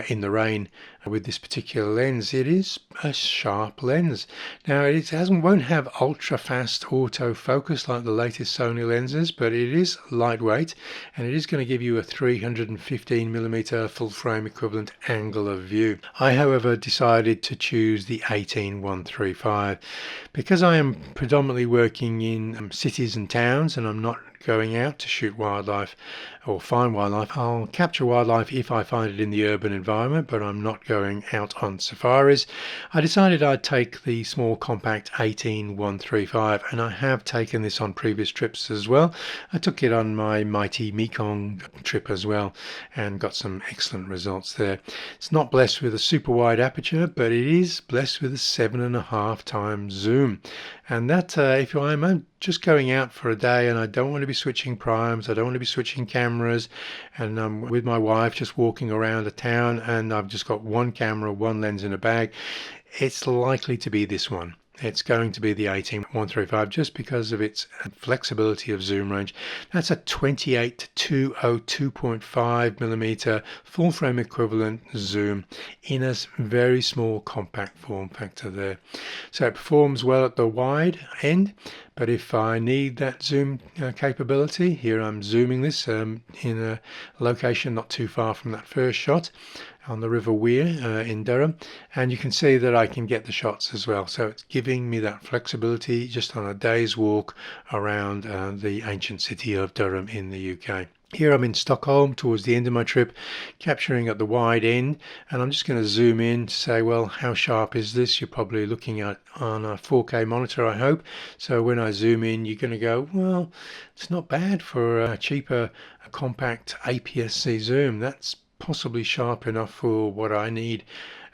in the rain with this particular lens. It is a sharp lens. Now it won't have ultra fast autofocus like the latest Sony lenses, but it is lightweight and it is going to give you a 315mm full frame equivalent angle of view. I however decided to choose the 18-135 because I am predominantly working in cities and towns and I'm not going out to shoot wildlife or find wildlife. I'll capture wildlife if I find it in the urban environment, but I'm not going out on safaris. I decided I'd take the small compact 18-135, and I have taken this on previous trips as well. I took it on my mighty Mekong trip as well and got some excellent results there. It's not blessed with a super wide aperture, but it is blessed with a 7.5 times zoom, and that if I'm just going out for a day and I don't want to be switching primes, I don't want to be switching cameras, and I'm with my wife just walking around a town and I've just got one camera, one lens in a bag, it's likely to be this one. It's going to be the 18-135 just because of its flexibility of zoom range. That's a 28-202.5mm full frame equivalent zoom in a very small compact form factor there. So it performs well at the wide end, but if I need that zoom capability, here I'm zooming this in a location not too far from that first shot on the River Wear in Durham, and you can see that I can get the shots as well. So it's giving me that flexibility just on a day's walk around the ancient city of Durham in the UK. Here I'm in Stockholm towards the end of my trip, capturing at the wide end, and I'm just going to zoom in to say, well, how sharp is this? You're probably looking at on a 4K monitor, I hope. So when I zoom in, you're going to go, well, it's not bad for a cheaper, compact APS-C zoom. That's possibly sharp enough for what I need.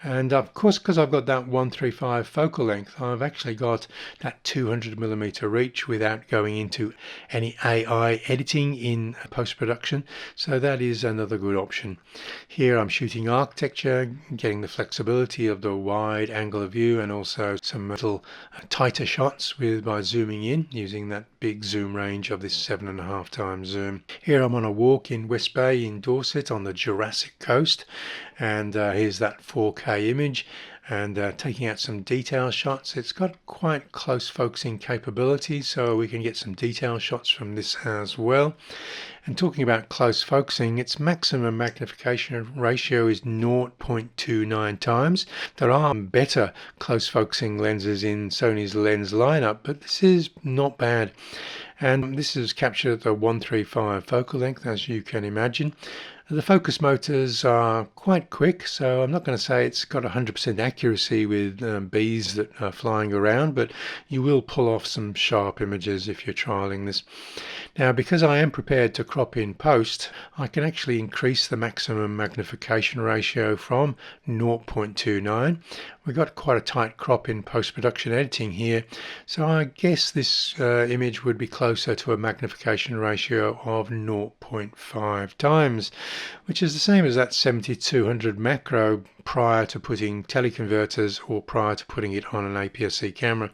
And of course, because I've got that 135 focal length, I've actually got that 200mm reach without going into any AI editing in post-production. So that is another good option. Here I'm shooting architecture, getting the flexibility of the wide angle of view and also some little tighter shots by zooming in using that big zoom range of this 7.5 times zoom. Here I'm on a walk in West Bay in Dorset on the Jurassic Coast, and here's that 4K image and taking out some detail shots. It's got quite close focusing capability, so we can get some detail shots from this as well. And talking about close focusing, its maximum magnification ratio is 0.29 times. There are better close focusing lenses in Sony's lens lineup, but this is not bad. And this is captured at the 135 focal length, as you can imagine. The focus motors are quite quick, so I'm not going to say it's got 100% accuracy with bees that are flying around, but you will pull off some sharp images if you're trialing this. Now, because I am prepared to crop in post, I can actually increase the maximum magnification ratio from 0.29. We've got quite a tight crop in post-production editing here, so I guess this image would be closer to a magnification ratio of 0.5 times, which is the same as that 7200 macro prior to putting teleconverters or prior to putting it on an APS-C camera.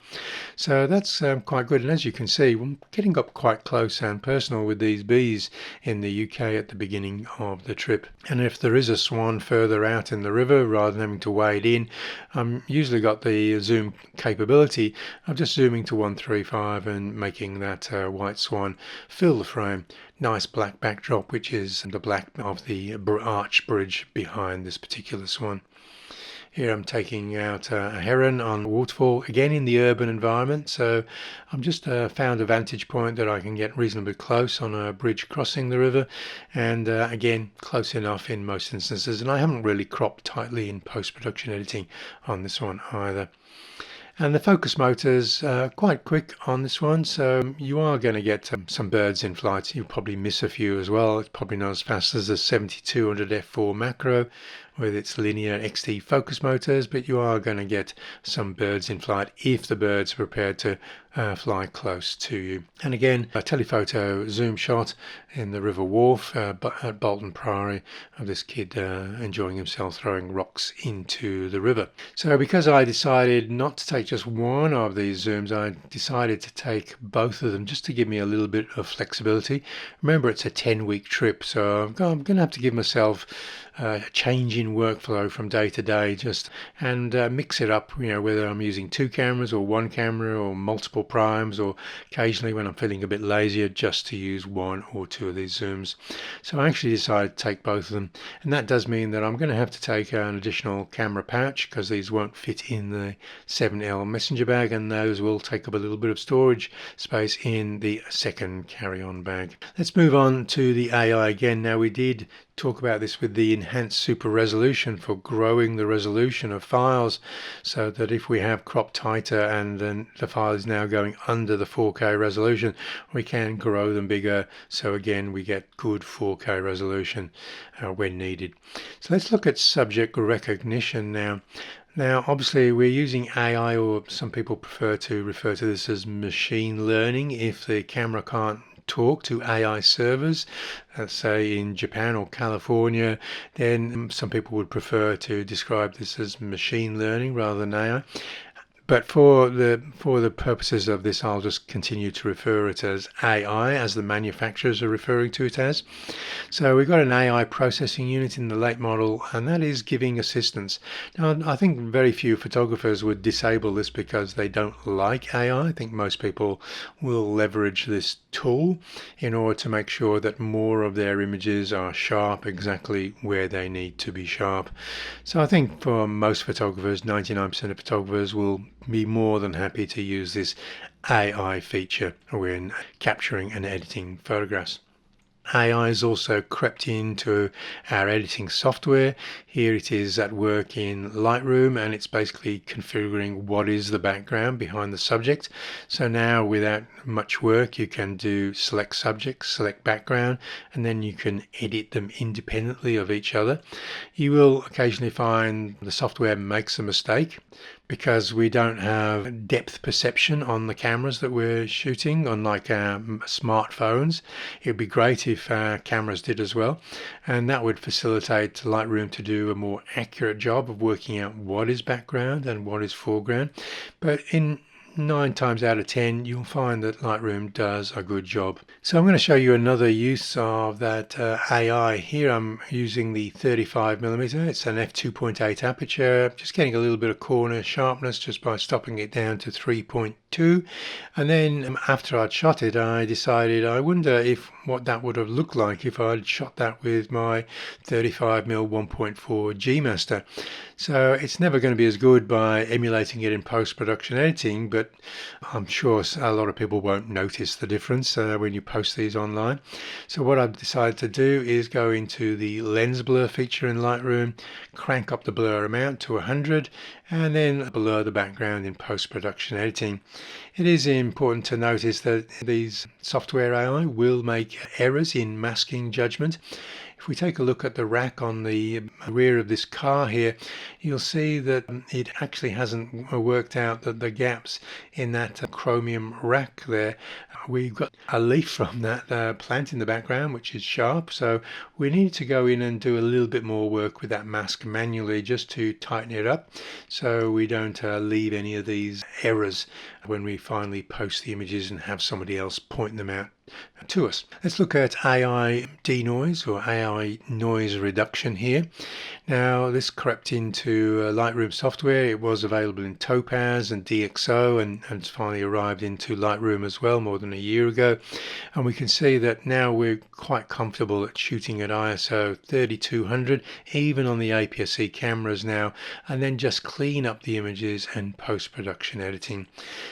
So that's quite good, and as you can see, I'm getting up quite close and personal with these bees in the UK at the beginning of the trip. And if there is a swan further out in the river, rather than having to wade in, I'm usually got the zoom capability of just zooming to 135 and making that white swan fill the frame. Nice black backdrop, which is the black of the arch bridge behind this particular swan. Here I'm taking out a heron on waterfall, again in the urban environment, so I've just found a vantage point that I can get reasonably close on a bridge crossing the river, and again close enough in most instances, and I haven't really cropped tightly in post-production editing on this one either. And the focus motors are quite quick on this one, so you are going to get some birds in flight. You'll probably miss a few as well. It's probably not as fast as the 7200 f4 macro with its linear XT focus motors, but you are going to get some birds in flight if the birds are prepared to fly close to you. And again, a telephoto zoom shot in the River Wharf at Bolton Priory of this kid enjoying himself throwing rocks into the river. So because I decided not to take just one of these zooms, I decided to take both of them just to give me a little bit of flexibility. Remember, it's a 10-week trip, so I'm going to have to give myself a change in workflow from day to day, and mix it up, whether I'm using two cameras or one camera or multiple primes, or occasionally when I'm feeling a bit lazier, just to use one or two of these zooms. So I actually decided to take both of them, and that does mean that I'm going to have to take an additional camera pouch because these won't fit in the 7L messenger bag, and those will take up a little bit of storage space in the second carry-on bag. Let's move on to the AI again. Now, we did talk about this with the enhanced super resolution for growing the resolution of files, so that if we have cropped tighter and then the file is now going under the 4K resolution, we can grow them bigger, so again we get good 4K resolution when needed. So let's look at subject recognition now. Now, obviously, we're using AI, or some people prefer to refer to this as machine learning, if the camera can't talk to AI servers, say in Japan or California, then some people would prefer to describe this as machine learning rather than AI. But for the purposes of this, I'll just continue to refer it as AI, as the manufacturers are referring to it as. So we've got an AI processing unit in the late model, and that is giving assistance. Now, I think very few photographers would disable this because they don't like AI. I think most people will leverage this tool in order to make sure that more of their images are sharp exactly where they need to be sharp. So I think for most photographers, 99% of photographers will be more than happy to use this AI feature when capturing and editing photographs. AI has also crept into our editing software. Here it is at work in Lightroom, and it's basically configuring what is the background behind the subject. So now without much work, you can do select subject, select background, and then you can edit them independently of each other. You will occasionally find the software makes a mistake because we don't have depth perception on the cameras that we're shooting, unlike our smartphones. It would be great if our cameras did as well, and that would facilitate Lightroom to do a more accurate job of working out what is background and what is foreground. But in 9 times out of 10, you'll find that Lightroom does a good job. So I'm going to show you another use of that AI. Here I'm using the 35mm. It's an f2.8 aperture, just getting a little bit of corner sharpness just by stopping it down to 3.2. And then after I'd shot it, I decided I wonder what that would have looked like if I'd shot that with my 35mm 1.4 G master. So it's never going to be as good by emulating it in post-production editing, but I'm sure a lot of people won't notice the difference when you post these online. So what I've decided to do is go into the lens blur feature in Lightroom, crank up the blur amount to 100, and then blur the background in post-production editing. It is important to notice that these software AI will make errors in masking judgment. If we take a look at the rack on the rear of this car here, you'll see that it actually hasn't worked out that the gaps in that chromium rack there. We've got a leaf from that plant in the background, which is sharp, so we need to go in and do a little bit more work with that mask manually just to tighten it up so we don't leave any of these errors when we finally post the images and have somebody else point them out to us. Let's look at AI DeNoise or AI noise reduction here. Now this crept into Lightroom software. It was available in Topaz and DxO and it's finally arrived into Lightroom as well more than a year ago. And we can see that now we're quite comfortable at shooting at ISO 3200 even on the APS-C cameras now, and then just clean up the images and post-production editing.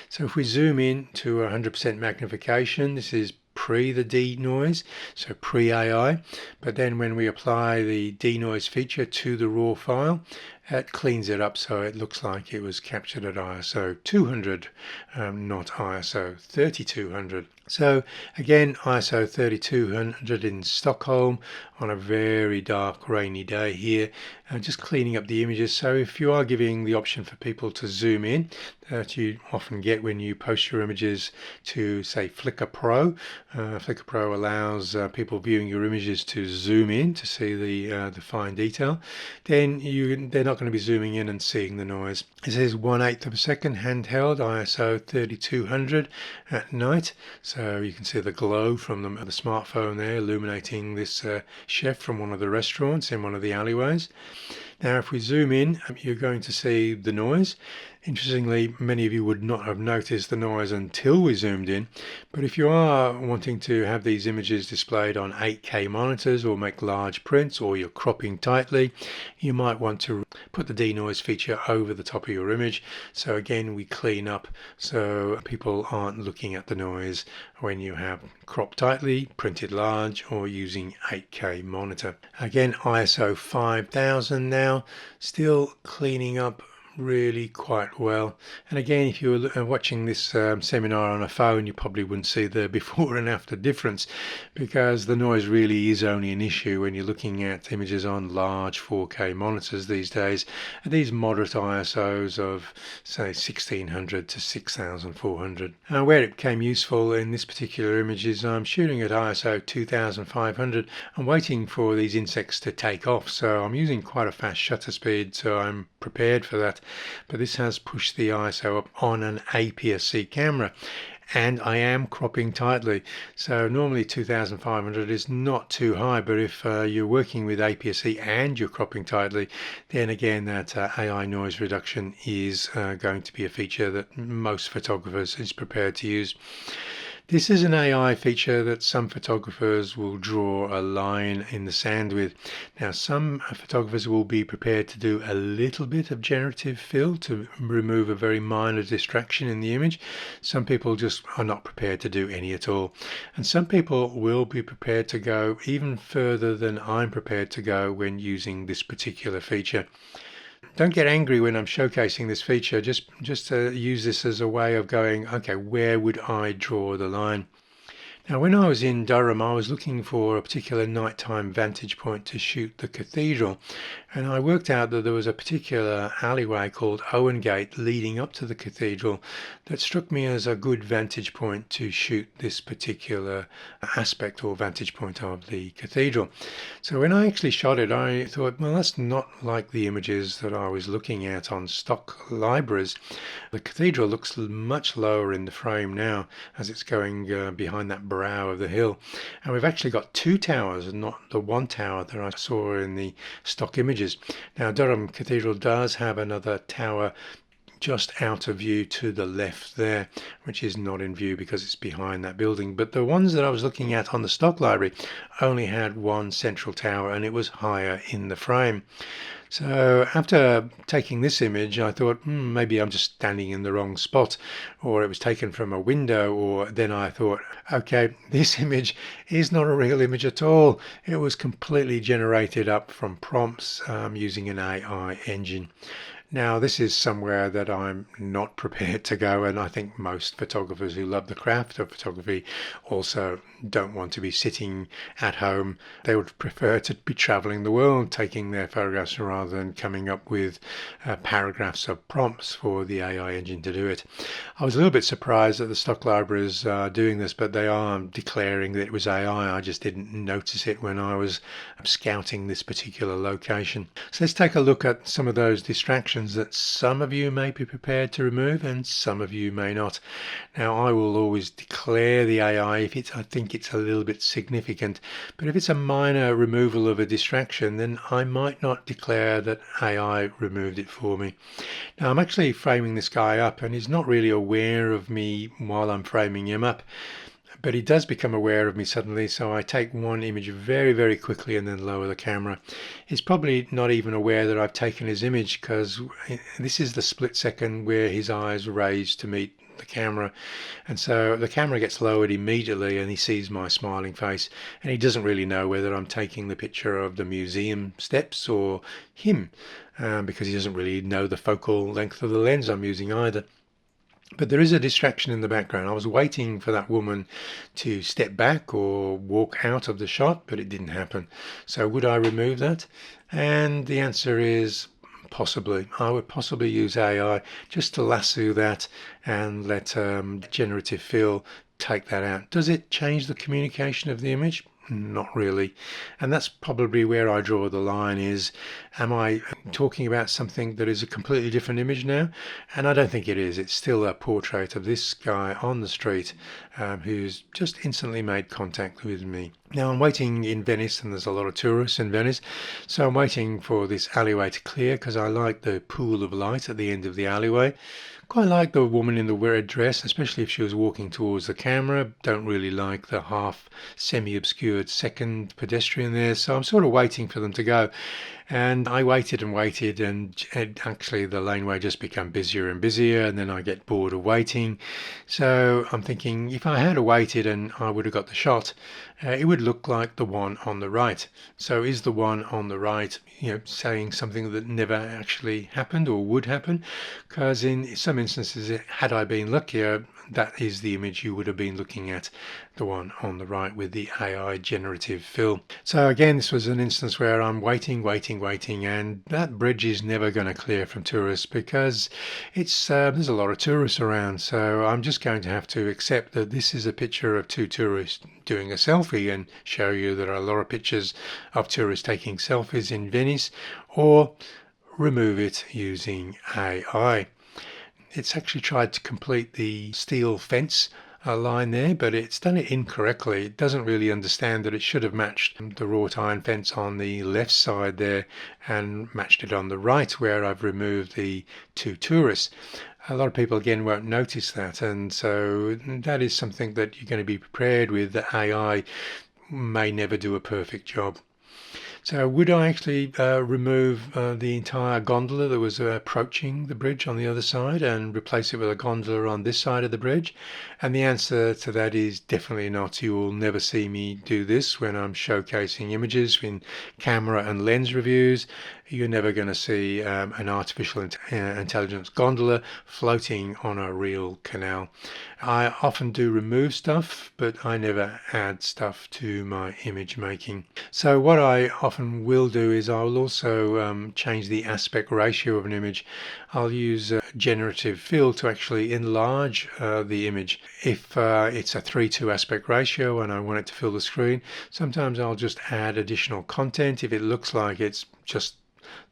So if we zoom in to 100% magnification, this is pre the DeNoise, so pre-AI, but then when we apply the DeNoise feature to the raw file, it cleans it up so it looks like it was captured at ISO 200, not ISO 3200. So again, ISO 3200 in Stockholm on a very dark rainy day here, just cleaning up the images. So if you are giving the option for people to zoom in, that you often get when you post your images to say Flickr Pro. Flickr Pro allows people viewing your images to zoom in to see the fine detail. Then they're not going to be zooming in and seeing the noise. It says 1/8 of a second handheld ISO 3200 at night. So you can see the glow from the smartphone there illuminating this chef from one of the restaurants in one of the alleyways. Now if we zoom in, you're going to see the noise. Interestingly, many of you would not have noticed the noise until we zoomed in, but if you are wanting to have these images displayed on 8K monitors or make large prints, or you're cropping tightly, you might want to put the DeNoise feature over the top of your image. So again, we clean up so people aren't looking at the noise when you have cropped tightly, printed large, or using 8K monitor. Again, ISO 5000 now, still cleaning up really quite well. And again, if you were watching this seminar on a phone, you probably wouldn't see the before and after difference, because the noise really is only an issue when you're looking at images on large 4K monitors these days, at these moderate ISOs of say 1600 to 6400. Where it became useful in this particular image is I'm shooting at ISO 2500. I'm waiting for these insects to take off, so I'm using quite a fast shutter speed, so I'm prepared for that. But this has pushed the ISO up on an APS-C camera, and I am cropping tightly. So normally 2500 is not too high, but if you're working with APS-C and you're cropping tightly, then again that AI noise reduction is going to be a feature that most photographers is prepared to use. This is an AI feature that some photographers will draw a line in the sand with. Now, some photographers will be prepared to do a little bit of generative fill to remove a very minor distraction in the image. Some people just are not prepared to do any at all. And some people will be prepared to go even further than I'm prepared to go when using this particular feature. Don't get angry when I'm showcasing this feature. Just use this as a way of going, okay, where would I draw the line? Now, when I was in Durham, I was looking for a particular nighttime vantage point to shoot the cathedral, and I worked out that there was a particular alleyway called Owen Gate leading up to the cathedral that struck me as a good vantage point to shoot this particular aspect or vantage point of the cathedral. So when I actually shot it, I thought, well, that's not like the images that I was looking at on stock libraries. The cathedral looks much lower in the frame now as it's going behind that brow of the hill, and we've actually got two towers and not the one tower that I saw in the stock images. Now, Durham Cathedral does have another tower just out of view to the left there, which is not in view because it's behind that building. But the ones that I was looking at on the stock library only had one central tower, and it was higher in the frame. So after taking this image, I thought, maybe I'm just standing in the wrong spot, or it was taken from a window, or then I thought, okay, this image is not a real image at all. It was completely generated up from prompts using an AI engine. Now, this is somewhere that I'm not prepared to go, and I think most photographers who love the craft of photography also don't want to be sitting at home. They would prefer to be traveling the world taking their photographs rather than coming up with paragraphs of prompts for the AI engine to do it. I was a little bit surprised that the stock libraries are doing this, but they are declaring that it was AI. I just didn't notice it when I was scouting this particular location. So let's take a look at some of those distractions that some of you may be prepared to remove and some of you may not. Now, I will always declare the AI if I think it's a little bit significant, but if it's a minor removal of a distraction, then I might not declare that AI removed it for me. Now, I'm actually framing this guy up, and he's not really aware of me while I'm framing him up, but he does become aware of me suddenly, so I take one image very, very quickly and then lower the camera. He's probably not even aware that I've taken his image, because this is the split second where his eyes raise to meet the camera, and so the camera gets lowered immediately and he sees my smiling face, and he doesn't really know whether I'm taking the picture of the museum steps or him, because he doesn't really know the focal length of the lens I'm using either. But there is a distraction in the background. I was waiting for that woman to step back or walk out of the shot, but it didn't happen. So would I remove that? And the answer is possibly. I would possibly use AI just to lasso that and let generative fill take that out. Does it change the communication of the image? Not really. And that's probably where I draw the line is, am I talking about something that is a completely different image now? And I don't think it is. It's still a portrait of this guy on the street who's just instantly made contact with me. Now, I'm waiting in Venice, and there's a lot of tourists in Venice, so I'm waiting for this alleyway to clear because I like the pool of light at the end of the alleyway. Quite like the woman in the red dress, especially if she was walking towards the camera. Don't really like the half semi-obscured second pedestrian there, so I'm sort of waiting for them to go. And I waited and waited, and actually the laneway just became busier and busier, and then I get bored of waiting. So I'm thinking, if I had waited and I would have got the shot, it would look like the one on the right. So is the one on the right, saying something that never actually happened or would happen? Because in some instances, had I been luckier, that is the image you would have been looking at, the one on the right with the AI generative fill. So again, this was an instance where I'm waiting, and that bridge is never going to clear from tourists because it's there's a lot of tourists around. So I'm just going to have to accept that this is a picture of two tourists doing a selfie and show you there are a lot of pictures of tourists taking selfies in Venice, or remove it using AI. It's actually tried to complete the steel fence line there, but it's done it incorrectly. It doesn't really understand that it should have matched the wrought iron fence on the left side there and matched it on the right where I've removed the two tourists. A lot of people again won't notice that, and so that is something that you're going to be prepared with. The AI may never do a perfect job. So would I actually remove the entire gondola that was approaching the bridge on the other side and replace it with a gondola on this side of the bridge? And the answer to that is definitely not. You will never see me do this when I'm showcasing images in camera and lens reviews. You're never going to see an artificial intelligence gondola floating on a real canal. I often do remove stuff, but I never add stuff to my image making. So what I often will do is I'll also change the aspect ratio of an image. I'll use generative fill to actually enlarge the image. If it's a 3:2 aspect ratio and I want it to fill the screen, sometimes I'll just add additional content if it looks like it's just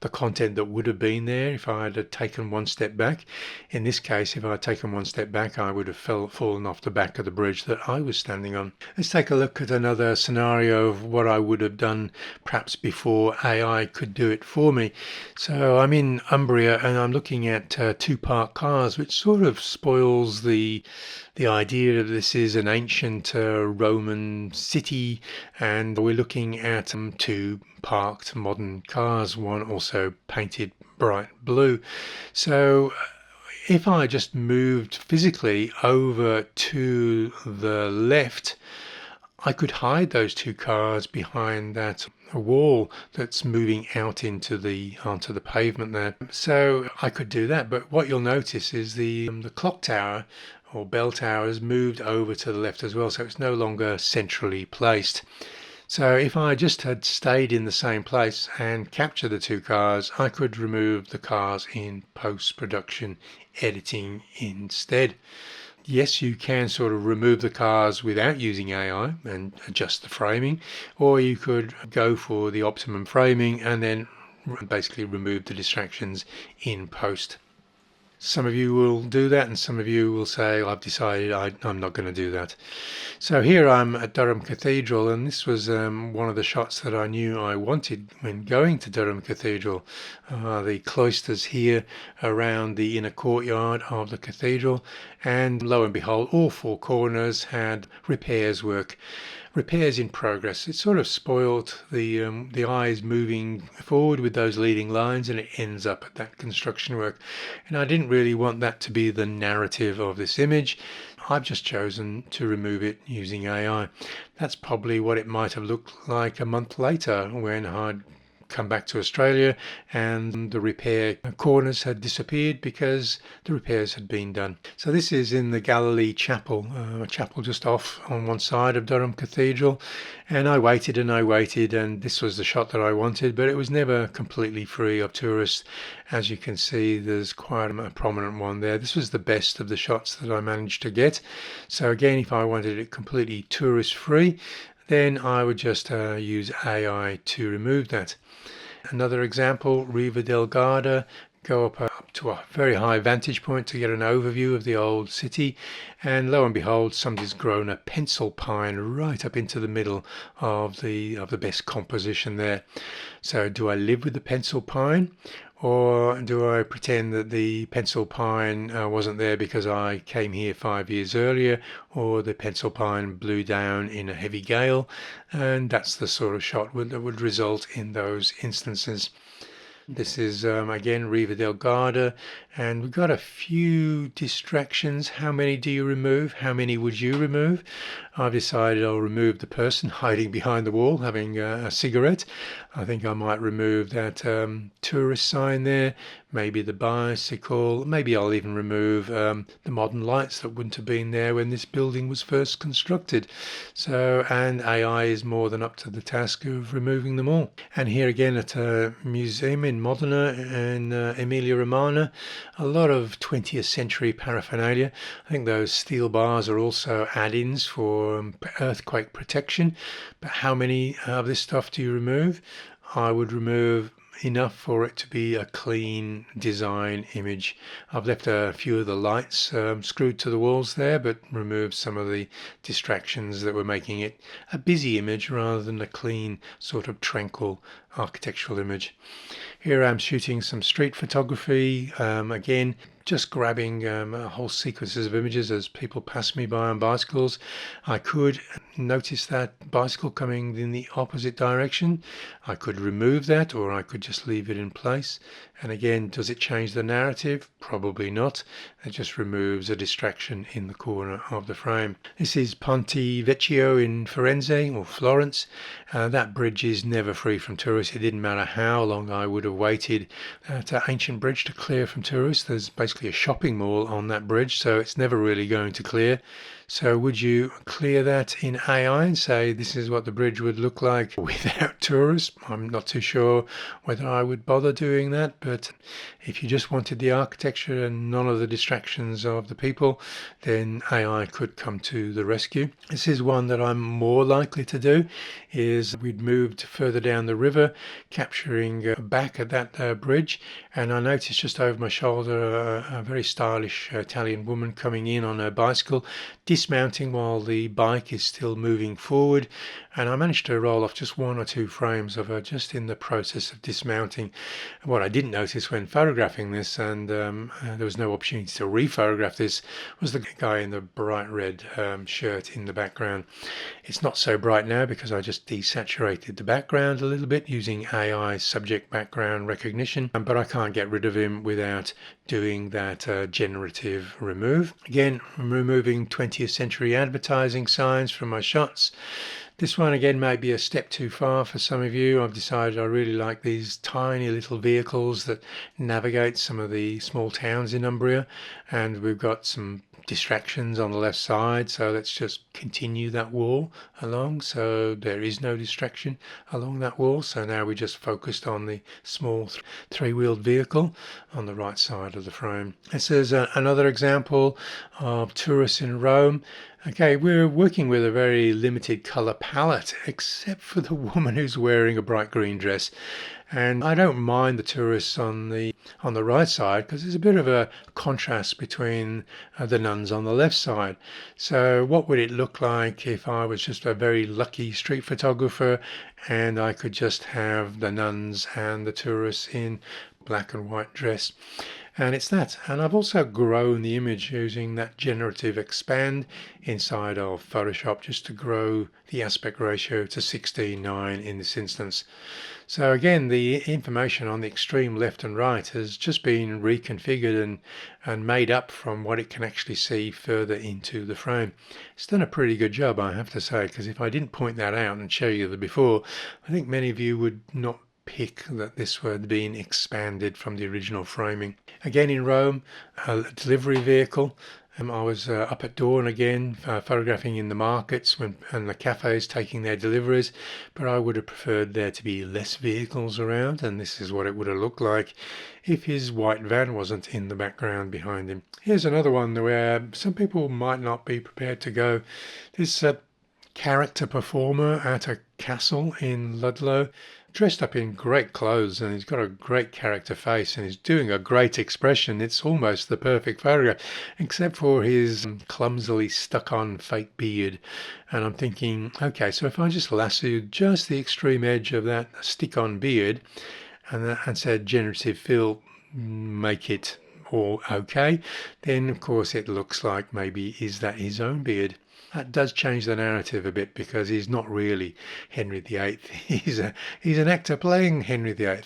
the content that would have been there if I had taken one step back. In this case, if I had taken one step back, I would have fallen off the back of the bridge that I was standing on. Let's take a look at another scenario of what I would have done perhaps before AI could do it for me. So I'm in Umbria and I'm looking at two parked cars, which sort of spoils the idea that this is an ancient Roman city, and we're looking at two parked modern cars, one also painted bright blue. So if I just moved physically over to the left, I could hide those two cars behind that wall that's moving out onto the pavement there. So I could do that, but what you'll notice is the clock tower or bell tower has moved over to the left as well, so it's no longer centrally placed. So if I just had stayed in the same place and captured the two cars, I could remove the cars in post-production editing instead. Yes, you can sort of remove the cars without using AI and adjust the framing, or you could go for the optimum framing and then basically remove the distractions in post. Some of you will do that and some of you will say, I've decided I'm not going to do that. So here I'm at Durham Cathedral, and this was one of the shots that I knew I wanted when going to Durham Cathedral. The cloisters here around the inner courtyard of the cathedral, and lo and behold, all four corners had repairs in progress. It sort of spoiled the eyes moving forward with those leading lines, and it ends up at that construction work. And I didn't really want that to be the narrative of this image. I've just chosen to remove it using AI. That's probably what it might have looked like a month later when I'd come back to Australia and the repair corners had disappeared because the repairs had been done. So this is in the Galilee Chapel, a chapel just off on one side of Durham Cathedral, and I waited and this was the shot that I wanted, but it was never completely free of tourists. As you can see, there's quite a prominent one there. This was the best of the shots that I managed to get. So again, if I wanted it completely tourist free, then I would just use AI to remove that. Another example, Riva del Garda, go up to a very high vantage point to get an overview of the old city, and lo and behold, somebody's grown a pencil pine right up into the middle of the best composition there. So do I live with the pencil pine, or do I pretend that the pencil pine wasn't there because I came here 5 years earlier, or the pencil pine blew down in a heavy gale? And that's the sort of shot that would result in those instances. This is again Riva del Garda, and we've got a few distractions. How many do you remove? How many would you remove? I've decided I'll remove the person hiding behind the wall having a cigarette. I think I might remove that tourist sign there, maybe the bicycle, maybe I'll even remove the modern lights that wouldn't have been there when this building was first constructed. So, and AI is more than up to the task of removing them all. And here again at a museum in Modena in Emilia-Romagna, a lot of 20th century paraphernalia. I think those steel bars are also add-ins for earthquake protection. But how many of this stuff do you remove? I would remove enough for it to be a clean design image. I've left a few of the lights screwed to the walls there, but removed some of the distractions that were making it a busy image rather than a clean, sort of tranquil architectural image. Here I'm shooting some street photography, again just grabbing whole sequences of images as people pass me by on bicycles. I could notice that bicycle coming in the opposite direction. I could remove that, or I could just leave it in place. And again, does it change the narrative? Probably not. It just removes a distraction in the corner of the frame. This is Ponte Vecchio in Firenze, or Florence. That bridge is never free from tourists. It didn't matter how long I would have waited. That ancient bridge to clear from tourists. There's basically a shopping mall on that bridge, so it's never really going to clear. So would you clear that in AI and say this is what the bridge would look like without tourists? I'm not too sure whether I would bother doing that, but if you just wanted the architecture and none of the distractions of the people, then AI could come to the rescue. This is one that I'm more likely to do, is we'd moved further down the river, capturing back at that bridge, and I noticed just over my shoulder a very stylish Italian woman coming in on her bicycle, dismounting while the bike is still moving forward, and I managed to roll off just one or two frames of her just in the process of dismounting. What I didn't notice when photographing this, and there was no opportunity to rephotograph this, was the guy in the bright red shirt in the background. It's not so bright now because I just desaturated the background a little bit using AI subject background recognition, but I can't get rid of him without doing that generative remove. Again, I'm removing 20th century advertising signs from my shots. This one again might be a step too far for some of you. I've decided I really like these tiny little vehicles that navigate some of the small towns in Umbria, and we've got some distractions on the left side, so let's just continue that wall along so there is no distraction along that wall. So now we just focused on the small three-wheeled vehicle on the right side of the frame. This is another example of tourists in Rome. Okay, we're working with a very limited color palette, except for the woman who's wearing a bright green dress. And I don't mind the tourists on the right side because there's a bit of a contrast between the nuns on the left side. So what would it look like if I was just a very lucky street photographer and I could just have the nuns and the tourists in black and white dress? And it's that. And I've also grown the image using that generative expand inside of Photoshop just to grow the aspect ratio to 16:9 in this instance. So again, the information on the extreme left and right has just been reconfigured and made up from what it can actually see further into the frame. It's done a pretty good job, I have to say, because if I didn't point that out and show you the before, I think many of you would not pick that this had been expanded from the original framing. Again in Rome, a delivery vehicle. I was up at dawn again, photographing in the markets and the cafes taking their deliveries, but I would have preferred there to be less vehicles around, and this is what it would have looked like if his white van wasn't in the background behind him. Here's another one where some people might not be prepared to go. This character performer at a castle in Ludlow, dressed up in great clothes, and he's got a great character face and he's doing a great expression. It's almost the perfect photograph, except for his clumsily stuck on fake beard. And I'm thinking, okay, so if I just lassoed just the extreme edge of that stick on beard and said generative fill, make it all okay, then of course it looks like maybe is that his own beard. That does change the narrative a bit because he's not really Henry VIII. He's an actor playing Henry VIII.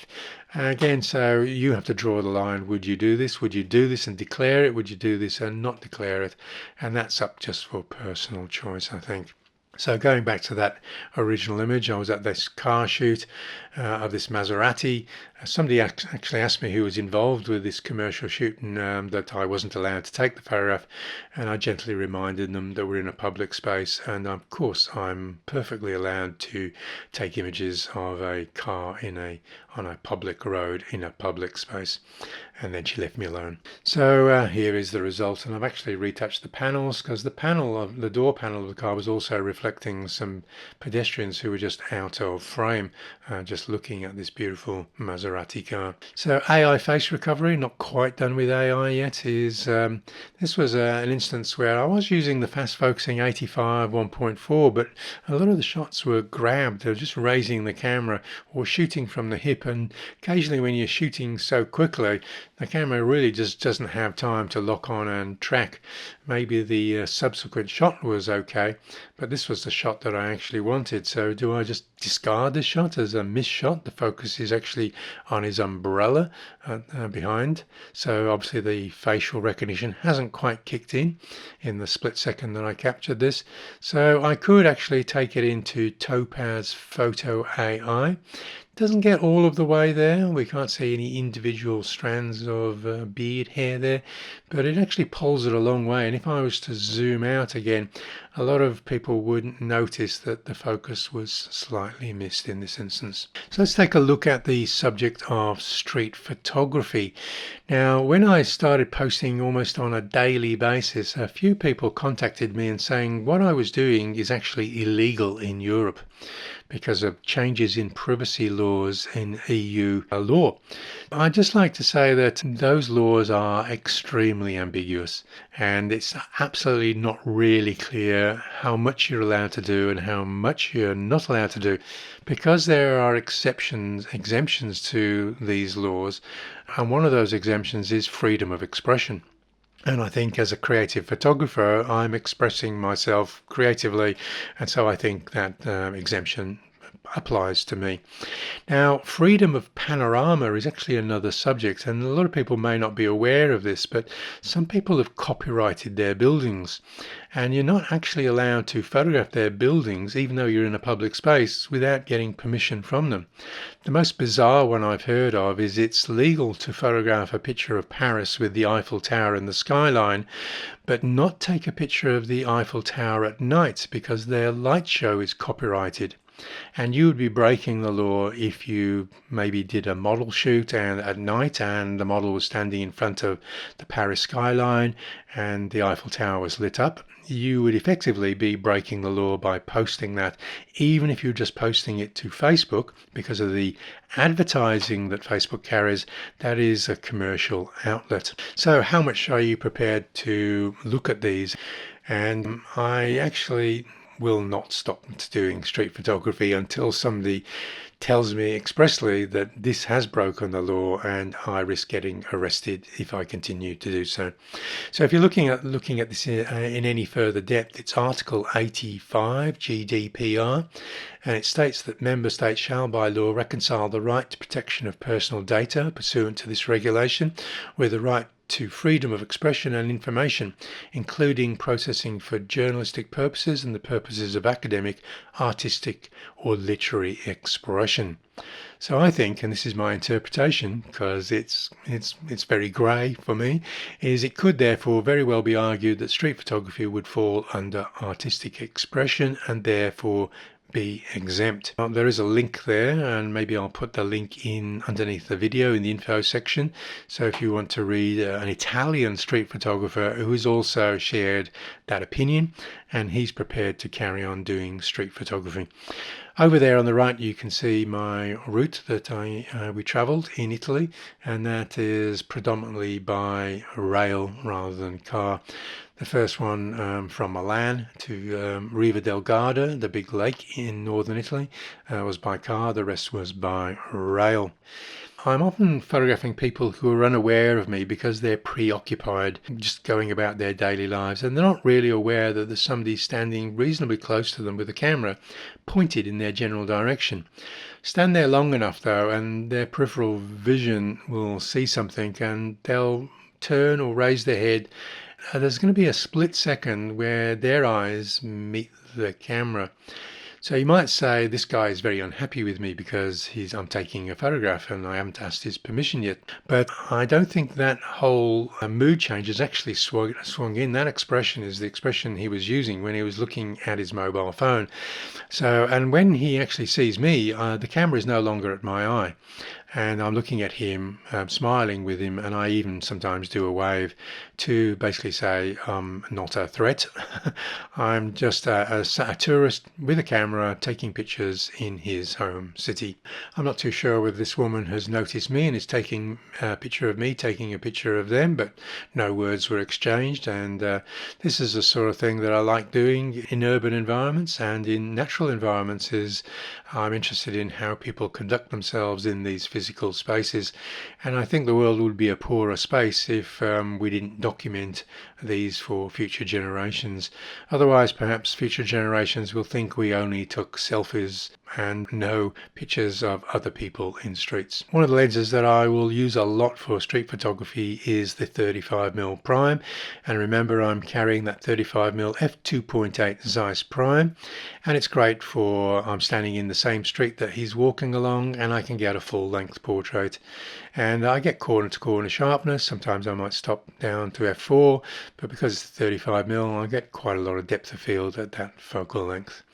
Again, so you have to draw the line. Would you do this? Would you do this and declare it? Would you do this and not declare it? And that's up just for personal choice, I think. So going back to that original image, I was at this car shoot of this Maserati. Somebody actually asked me who was involved with this commercial shoot and that I wasn't allowed to take the photograph. And I gently reminded them that we're in a public space. And of course, I'm perfectly allowed to take images of a car on a public road in a public space. and then she left me alone. So here is the result, and I've actually retouched the panels because the door panel of the car was also reflecting some pedestrians who were just out of frame, just looking at this beautiful Maserati car. So AI face recovery, not quite done with AI yet, is this was an instance where I was using the fast focusing 85 1.4, but a lot of the shots were grabbed. They were just raising the camera or shooting from the hip, and occasionally when you're shooting so quickly, the camera really just doesn't have time to lock on and track. Maybe the subsequent shot was okay, but this was the shot that I actually wanted. So do I just discard this shot as a missed shot? The focus is actually on his umbrella behind. So obviously the facial recognition hasn't quite kicked in the split second that I captured this. So I could actually take it into Topaz Photo AI. Doesn't get all of the way there. We can't see any individual strands of beard hair there, but it actually pulls it a long way. And if I was to zoom out again, a lot of people wouldn't notice that the focus was slightly missed in this instance. So let's take a look at the subject of street photography. Now, when I started posting almost on a daily basis, a few people contacted me and saying what I was doing is actually illegal in Europe because of changes in privacy laws in EU law. I'd just like to say that those laws are extremely ambiguous, and it's absolutely not really clear how much you're allowed to do and how much you're not allowed to do, because there are exemptions to these laws, and one of those exemptions is freedom of expression. And I think as a creative photographer, I'm expressing myself creatively, and so I think that exemption applies to me. Now, freedom of panorama is actually another subject, and a lot of people may not be aware of this, but some people have copyrighted their buildings, and you're not actually allowed to photograph their buildings, even though you're in a public space, without getting permission from them. The most bizarre one I've heard of is it's legal to photograph a picture of Paris with the Eiffel Tower and the skyline, but not take a picture of the Eiffel Tower at night because their light show is copyrighted. And you would be breaking the law if you maybe did a model shoot and at night and the model was standing in front of the Paris skyline and the Eiffel Tower was lit up. You would effectively be breaking the law by posting that, even if you're just posting it to Facebook, because of the advertising that Facebook carries. That is a commercial outlet. So how much are you prepared to look at these? And I actually will not stop doing street photography until somebody tells me expressly that this has broken the law and I risk getting arrested if I continue to do so. So if you're looking at this in any further depth, it's Article 85 GDPR, and it states that member states shall by law reconcile the right to protection of personal data pursuant to this regulation with the right to freedom of expression and information, including processing for journalistic purposes and the purposes of academic, artistic or literary expression. So I think, and this is my interpretation because it's very grey for me, is it could therefore very well be argued that street photography would fall under artistic expression and therefore be exempt. There is a link there, and maybe I'll put the link in underneath the video in the info section. So if you want to read an Italian street photographer who has also shared that opinion, and he's prepared to carry on doing street photography. Over there on the right, you can see my route that we travelled in Italy, and that is predominantly by rail rather than car. The first one from Milan to Riva del Garda, the big lake in northern Italy, was by car. The rest was by rail. I'm often photographing people who are unaware of me because they're preoccupied just going about their daily lives, and they're not really aware that there's somebody standing reasonably close to them with a camera pointed in their general direction. Stand there long enough though and their peripheral vision will see something and they'll turn or raise their head. There's going to be a split second where their eyes meet the camera. So you might say this guy is very unhappy with me because I'm taking a photograph and I haven't asked his permission yet. But I don't think that whole mood change has actually swung in. That expression is the expression he was using when he was looking at his mobile phone. So, and when he actually sees me, the camera is no longer at my eye. and I'm looking at him, smiling with him, and I even sometimes do a wave to basically say I'm not a threat. I'm just a tourist with a camera taking pictures in his home city. I'm not too sure whether this woman has noticed me and is taking a picture of me taking a picture of them, but no words were exchanged. And this is the sort of thing that I like doing in urban environments and in natural environments. Is I'm interested in how people conduct themselves in these physical spaces, and I think the world would be a poorer space if we didn't document these for future generations. Otherwise, perhaps future generations will think we only took selfies and no pictures of other people in streets. One of the lenses that I will use a lot for street photography is the 35mm prime, and remember I'm carrying that 35mm f2.8 Zeiss prime, and it's great for I'm standing in the same street that he's walking along and I can get a full length portrait, and I get corner to corner sharpness. Sometimes I might stop down to f4, but because it's 35mm I get quite a lot of depth of field at that focal length.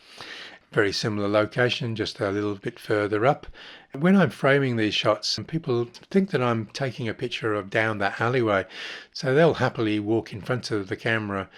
Very similar location, just a little bit further up. When I'm framing these shots, people think that I'm taking a picture of down that alleyway, so they'll happily walk in front of the camera,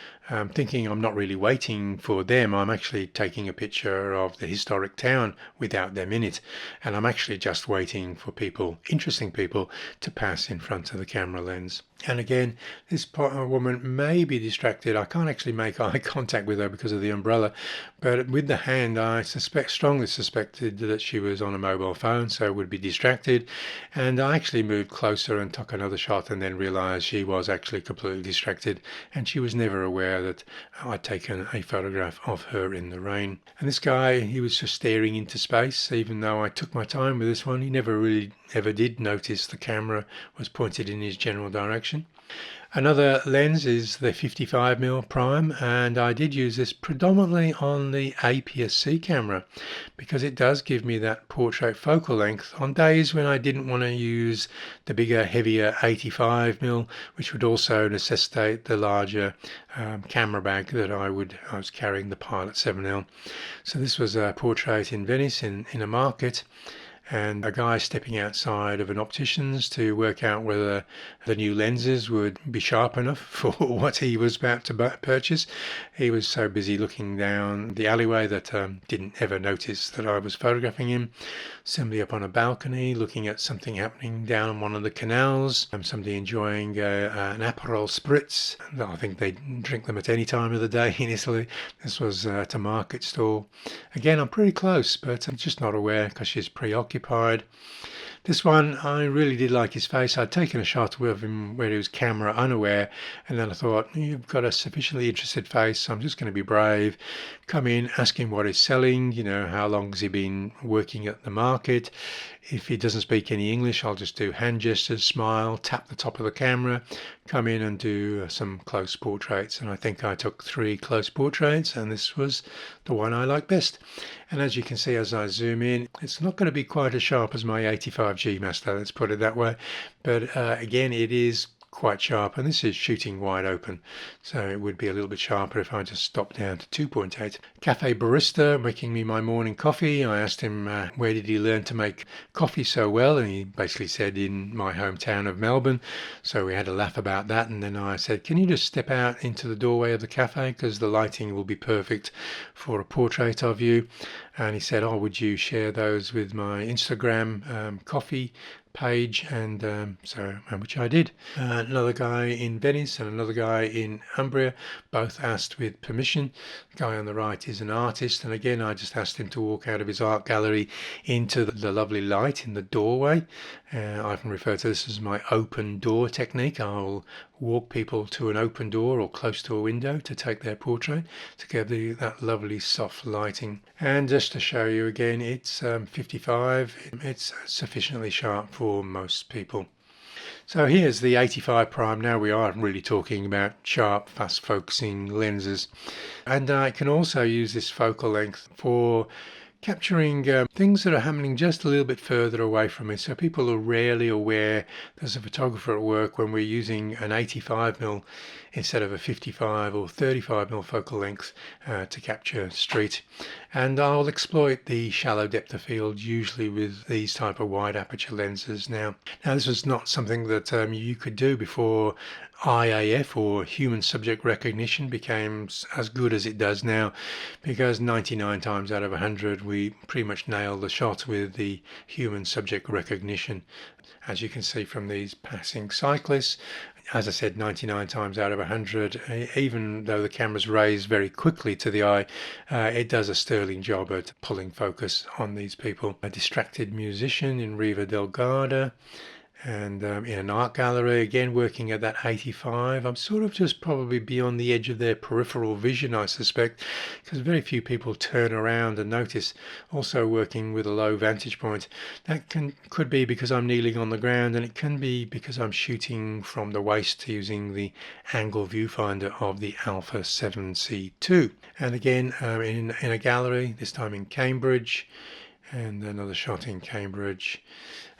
thinking I'm not really waiting for them. I'm actually taking a picture of the historic town without them in it, and I'm actually just waiting for people, interesting people, to pass in front of the camera lens. And again, this woman may be distracted. I can't actually make eye contact with her because of the umbrella, but with the hand I strongly suspected that she was on a mobile phone, so would be distracted. And I actually moved closer and took another shot and then realized she was actually completely distracted, and she was never aware that I'd taken a photograph of her in the rain. And this guy, he was just staring into space. Even though I took my time with this one, he never really ever did notice the camera was pointed in his general direction. Another lens is the 55mm prime, and I did use this predominantly on the APS-C camera because it does give me that portrait focal length on days when I didn't want to use the bigger, heavier 85mm, which would also necessitate the larger camera bag that I was carrying, the Pilot 7L. So this was a portrait in Venice in a market, and a guy stepping outside of an optician's to work out whether the new lenses would be sharp enough for what he was about to purchase. He was so busy looking down the alleyway that didn't ever notice that I was photographing him. Somebody up on a balcony looking at something happening down on one of the canals. Somebody enjoying an Aperol Spritz. I think they drink them at any time of the day in Italy. This was at a market stall. Again, I'm pretty close, but I'm just not aware because she's preoccupied. This one, I really did like his face. I'd taken a shot with him where he was camera unaware, and then I thought, you've got a sufficiently interested face, so I'm just going to be brave. Come in, ask him what he's selling, how long has he been working at the market. If he doesn't speak any English, I'll just do hand gestures, smile, tap the top of the camera, come in and do some close portraits. And I think I took 3 close portraits, and this was the one I liked best. And as you can see as I zoom in, it's not going to be quite as sharp as my 85G Master, let's put it that way. But again, it is quite sharp, and this is shooting wide open, so it would be a little bit sharper if I just stopped down to 2.8. Cafe barista making me my morning coffee. I asked him where did he learn to make coffee so well, and he basically said in my hometown of Melbourne. So we had a laugh about that, and then I said, can you just step out into the doorway of the cafe because the lighting will be perfect for a portrait of you. And he said, oh, would you share those with my Instagram coffee page? And which I did. Another guy in Venice and another guy in Umbria both asked with permission. The guy on the right is an artist, and again I just asked him to walk out of his art gallery into the lovely light in the doorway. I often refer to this as my open door technique. I'll walk people to an open door or close to a window to take their portrait to get that lovely soft lighting. And just to show you again, it's 55. It's sufficiently sharp for most people. So here's the 85 prime. Now we are really talking about sharp, fast focusing lenses. And I can also use this focal length for capturing things that are happening just a little bit further away from me. So people are rarely aware there's a photographer at work when we're using an 85mm instead of a 55 or 35mm focal length to capture street. And I'll exploit the shallow depth of field usually with these type of wide aperture lenses. Now this was not something that you could do before IAF, or human subject recognition, became as good as it does now, because 99 times out of 100 we pretty much nail the shot with the human subject recognition, as you can see from these passing cyclists. As I said, 99 times out of 100, even though the camera's raised very quickly to the eye, it does a sterling job at pulling focus on these people. A distracted musician in Riva del Garda, and in an art gallery, again working at that 85. I'm sort of just probably beyond the edge of their peripheral vision, I suspect, because very few people turn around and notice. Also working with a low vantage point. That could be because I'm kneeling on the ground, and it can be because I'm shooting from the waist using the angle viewfinder of the Alpha 7C2. And again, in a gallery, this time in Cambridge, and another shot in Cambridge.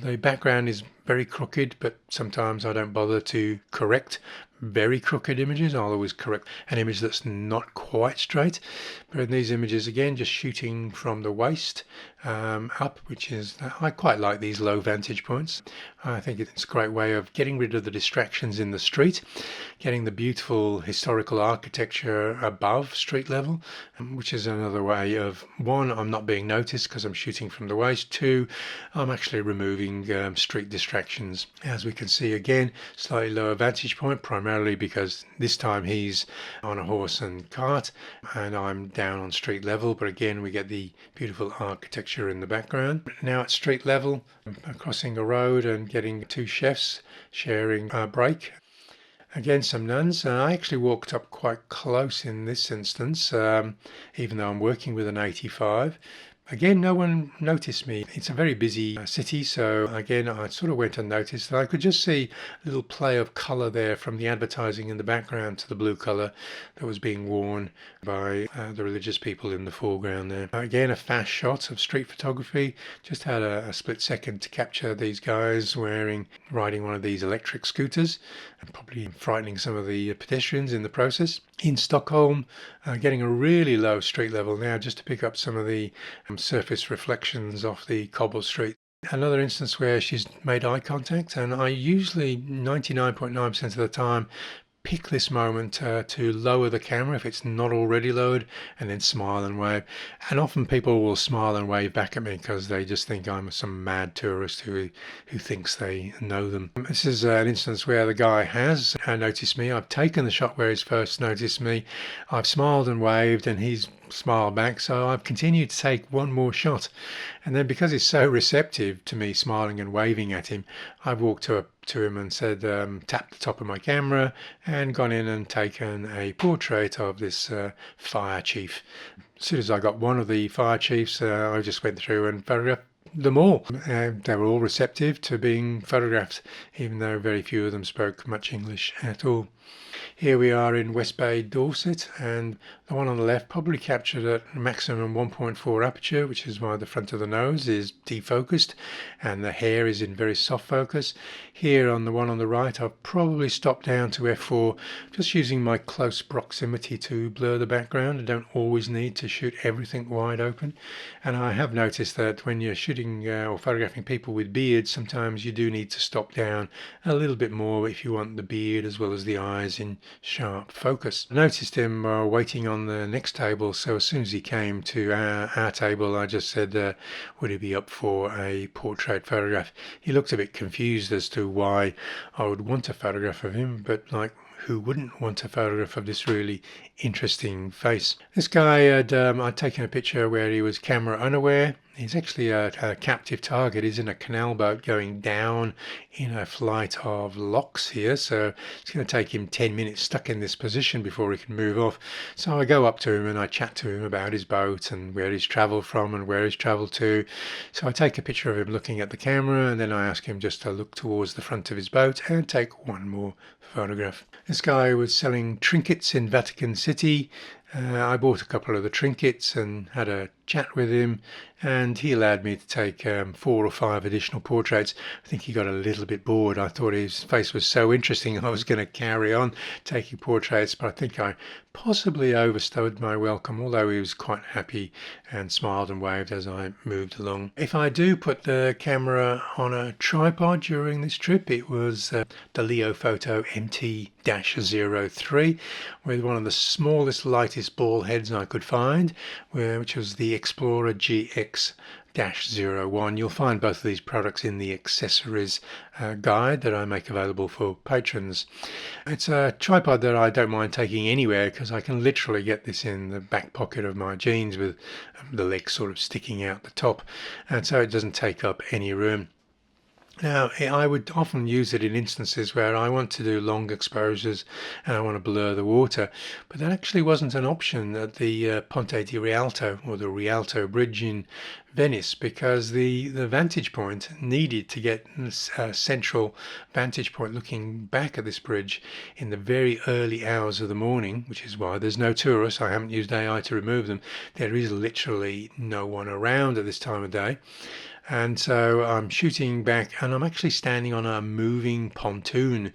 The background is very crooked, but sometimes I don't bother to correct very crooked images. I'll always correct an image that's not quite straight. But in these images, again, just shooting from the waist up, which is, I quite like these low vantage points. I think it's a great way of getting rid of the distractions in the street, getting the beautiful historical architecture above street level, which is another way of, one, I'm not being noticed because I'm shooting from the waist. Two, I'm actually removing street distractions. As we can see, again, slightly lower vantage point, primarily because this time he's on a horse and cart and I'm down on street level, but again we get the beautiful architecture in the background. Now at street level, I'm crossing a road and getting two chefs sharing a break. Again, some nuns. I actually walked up quite close in this instance, even though I'm working with an 85. Again, no one noticed me. It's a very busy city, so again, I sort of went unnoticed. I could just see a little play of colour there from the advertising in the background to the blue colour that was being worn by the religious people in the foreground there. Again, a fast shot of street photography. Just had a split second to capture these guys riding one of these electric scooters, and probably frightening some of the pedestrians in the process. In Stockholm, getting a really low street level now just to pick up some of the surface reflections off the cobble street. Another instance where she's made eye contact, and I usually 99.9% of the time pick this moment to lower the camera if it's not already lowered, and then smile and wave. And often people will smile and wave back at me because they just think I'm some mad tourist who thinks they know them. This is an instance where the guy has noticed me. I've taken the shot where he's first noticed me. I've smiled and waved and he's smiled back, so I've continued to take one more shot. And then because he's so receptive to me smiling and waving at him, I've walked to him and said, tapped the top of my camera and gone in and taken a portrait of this fire chief. As soon as I got one of the fire chiefs, I just went through and photographed them all. They were all receptive to being photographed, even though very few of them spoke much English at all. Here we are in West Bay, Dorset, and the one on the left probably captured at maximum 1.4 aperture, which is why the front of the nose is defocused and the hair is in very soft focus. Here on the one on the right, I've probably stopped down to f4, just using my close proximity to blur the background. I don't always need to shoot everything wide open. And I have noticed that when you're shooting or photographing people with beards, sometimes you do need to stop down a little bit more if you want the beard as well as the eyes in sharp focus. I noticed him waiting on the next table, so as soon as he came to our table, I just said, would he be up for a portrait photograph? He looked a bit confused as to why I would want a photograph of him, but like, who wouldn't want a photograph of this really interesting face? This guy I'd taken a picture where he was camera unaware. He's actually a captive target. He's in a canal boat going down in a flight of locks here, so it's going to take him 10 minutes stuck in this position before he can move off. So I go up to him and I chat to him about his boat and where he's travelled from and where he's travelled to. So I take a picture of him looking at the camera, and then I ask him just to look towards the front of his boat and take one more photograph. This guy was selling trinkets in Vatican City. I bought a couple of the trinkets and had a chat with him, and he allowed me to take 4 or 5 additional portraits. I think he got a little bit bored. I thought his face was so interesting I was going to carry on taking portraits, but I think I possibly overstayed my welcome, although he was quite happy and smiled and waved as I moved along. If I do put the camera on a tripod during this trip, it was the Telephoto MT-03 with one of the smallest, lightest ball heads I could find, which was the Explorer GX-01. You'll find both of these products in the accessories guide that I make available for patrons. It's a tripod that I don't mind taking anywhere because I can literally get this in the back pocket of my jeans with the legs sort of sticking out the top, and so it doesn't take up any room. Now, I would often use it in instances where I want to do long exposures and I want to blur the water, but that actually wasn't an option at the Ponte di Rialto, or the Rialto Bridge in Venice, because the vantage point needed to get a central vantage point looking back at this bridge in the very early hours of the morning, which is why there's no tourists. I haven't used AI to remove them. There is literally no one around at this time of day. And so I'm shooting back, and I'm actually standing on a moving pontoon.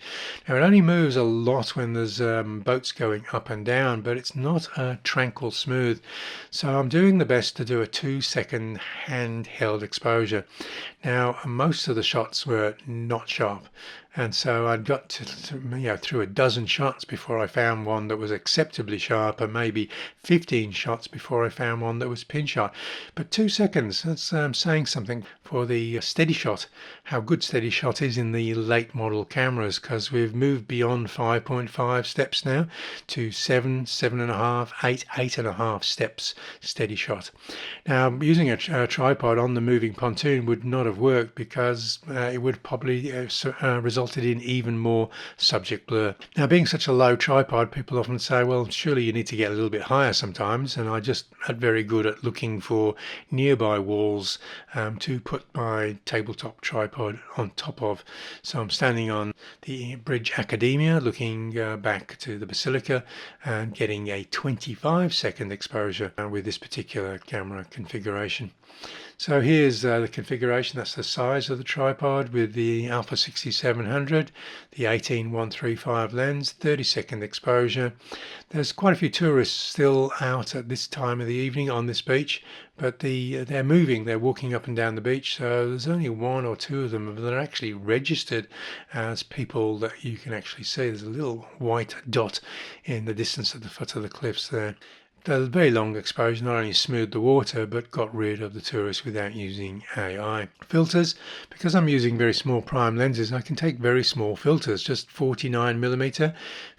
Now, it only moves a lot when there's boats going up and down, but it's not tranquil smooth. So I'm doing the best to do a 2-second handheld exposure. Now, most of the shots were not sharp, and so I'd got through a dozen shots before I found one that was acceptably sharp, and maybe 15 shots before I found one that was pin sharp. But 2 seconds, that's saying something for the steady shot, how good steady shot is in the late model cameras, because we've moved beyond 5.5 steps now to 7, 7.5, 8, 8.5 steps steady shot. Now, using a tripod on the moving pontoon would not have worked, because it would probably resulted in even more subject blur. Now, being such a low tripod, people often say, well, surely you need to get a little bit higher sometimes, and I just am very good at looking for nearby walls to put my tabletop tripod on top of. So I'm standing on the Bridge Academia looking back to the Basilica and getting a 25-second exposure with this particular camera configuration. So here's the configuration. That's the size of the tripod with the Alpha 6700, the 18-135 lens, 30-second exposure. There's quite a few tourists still out at this time of the evening on this beach, but they're moving, they're walking up and down the beach, so there's only 1 or 2 of them that are actually registered as people that you can actually see. There's a little white dot in the distance at the foot of the cliffs there. The very long exposure not only smoothed the water but got rid of the tourists without using AI. Filters, because I'm using very small prime lenses, I can take very small filters, just 49mm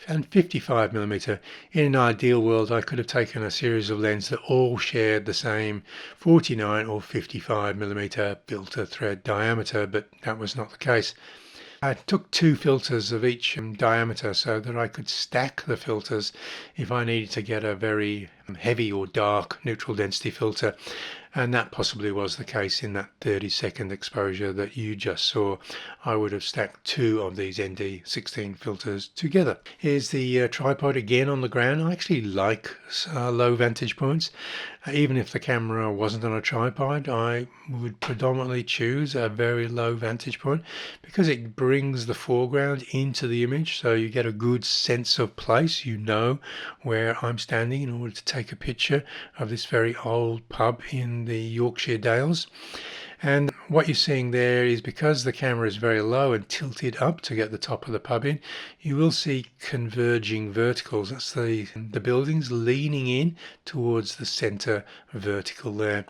and 55mm. In an ideal world, I could have taken a series of lenses that all shared the same 49 or 55mm filter thread diameter, but that was not the case. I took 2 filters of each diameter so that I could stack the filters if I needed to get a very heavy or dark neutral density filter, and that possibly was the case in that 30-second exposure that you just saw. I would have stacked 2 of these ND16 filters together. Here's the tripod again on the ground. I actually like low vantage points. Even if the camera wasn't on a tripod, I would predominantly choose a very low vantage point because it brings the foreground into the image, so you get a good sense of place. You know where I'm standing in order to take a picture of this very old pub in the Yorkshire Dales. And what you're seeing there is, because the camera is very low and tilted up to get the top of the pub in, you will see converging verticals. That's the buildings leaning in towards the center vertical there.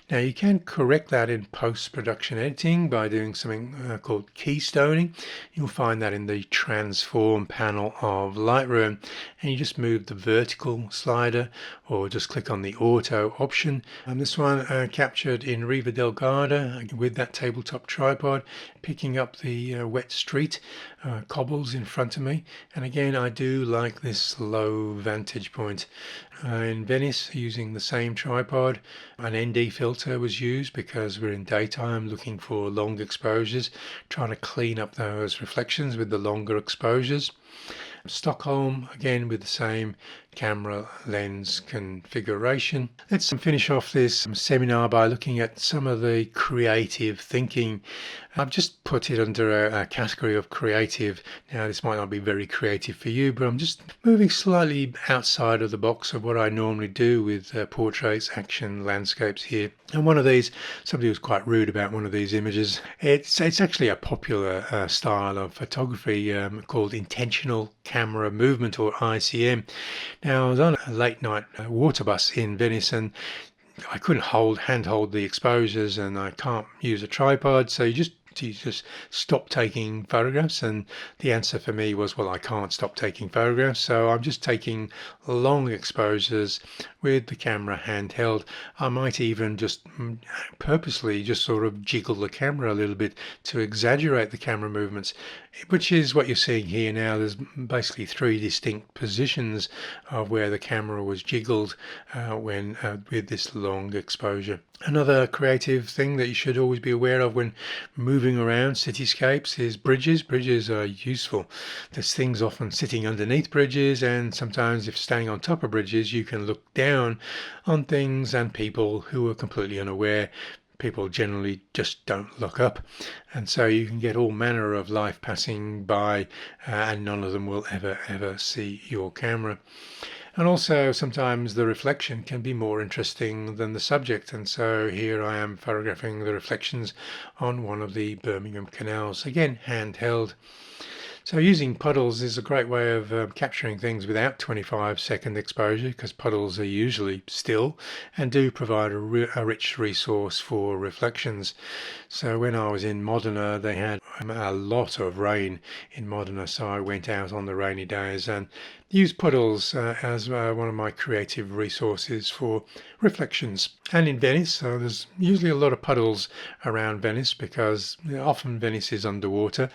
Now, you can correct that in post-production editing by doing something called keystoning. You'll find that in the transform panel of Lightroom, and you just move the vertical slider or just click on the auto option. And this one captured in Riva del Garda with that tabletop tripod, picking up the wet street cobbles in front of me. And again, I do like this low vantage point. In Venice, using the same tripod, an ND filter was used because we're in daytime looking for long exposures, trying to clean up those reflections with the longer exposures. Stockholm, again with the same camera lens configuration. Let's finish off this seminar by looking at some of the creative thinking. I've just put it under a category of creative. Now, this might not be very creative for you, but I'm just moving slightly outside of the box of what I normally do with portraits, action, landscapes here. And one of these, somebody was quite rude about one of these images. It's actually a popular style of photography called intentional camera movement, or ICM. Now, I was on a late night water bus in Venice, and I couldn't handhold the exposures, and I can't use a tripod, so you just stop taking photographs. And the answer for me was, well, I can't stop taking photographs, so I'm just taking long exposures with the camera handheld. I might even just purposely just sort of jiggle the camera a little bit to exaggerate the camera movements, which is what you're seeing here now. There's basically three distinct positions of where the camera was jiggled when with this long exposure. Another creative thing that you should always be aware of when moving around cityscapes is bridges. Bridges are useful. There's things often sitting underneath bridges, and sometimes if staying on top of bridges, you can look down on things and people who are completely unaware. People generally just don't look up, and so you can get all manner of life passing by and none of them will ever see your camera. And also sometimes the reflection can be more interesting than the subject, and so here I am photographing the reflections on one of the Birmingham canals, again handheld. So using puddles is a great way of capturing things without 25-second exposure, because puddles are usually still and do provide a rich resource for reflections. So when I was in Modena, they had a lot of rain in Modena, so I went out on the rainy days and used puddles as one of my creative resources for reflections. And in Venice, there's usually a lot of puddles around Venice, because often Venice is underwater,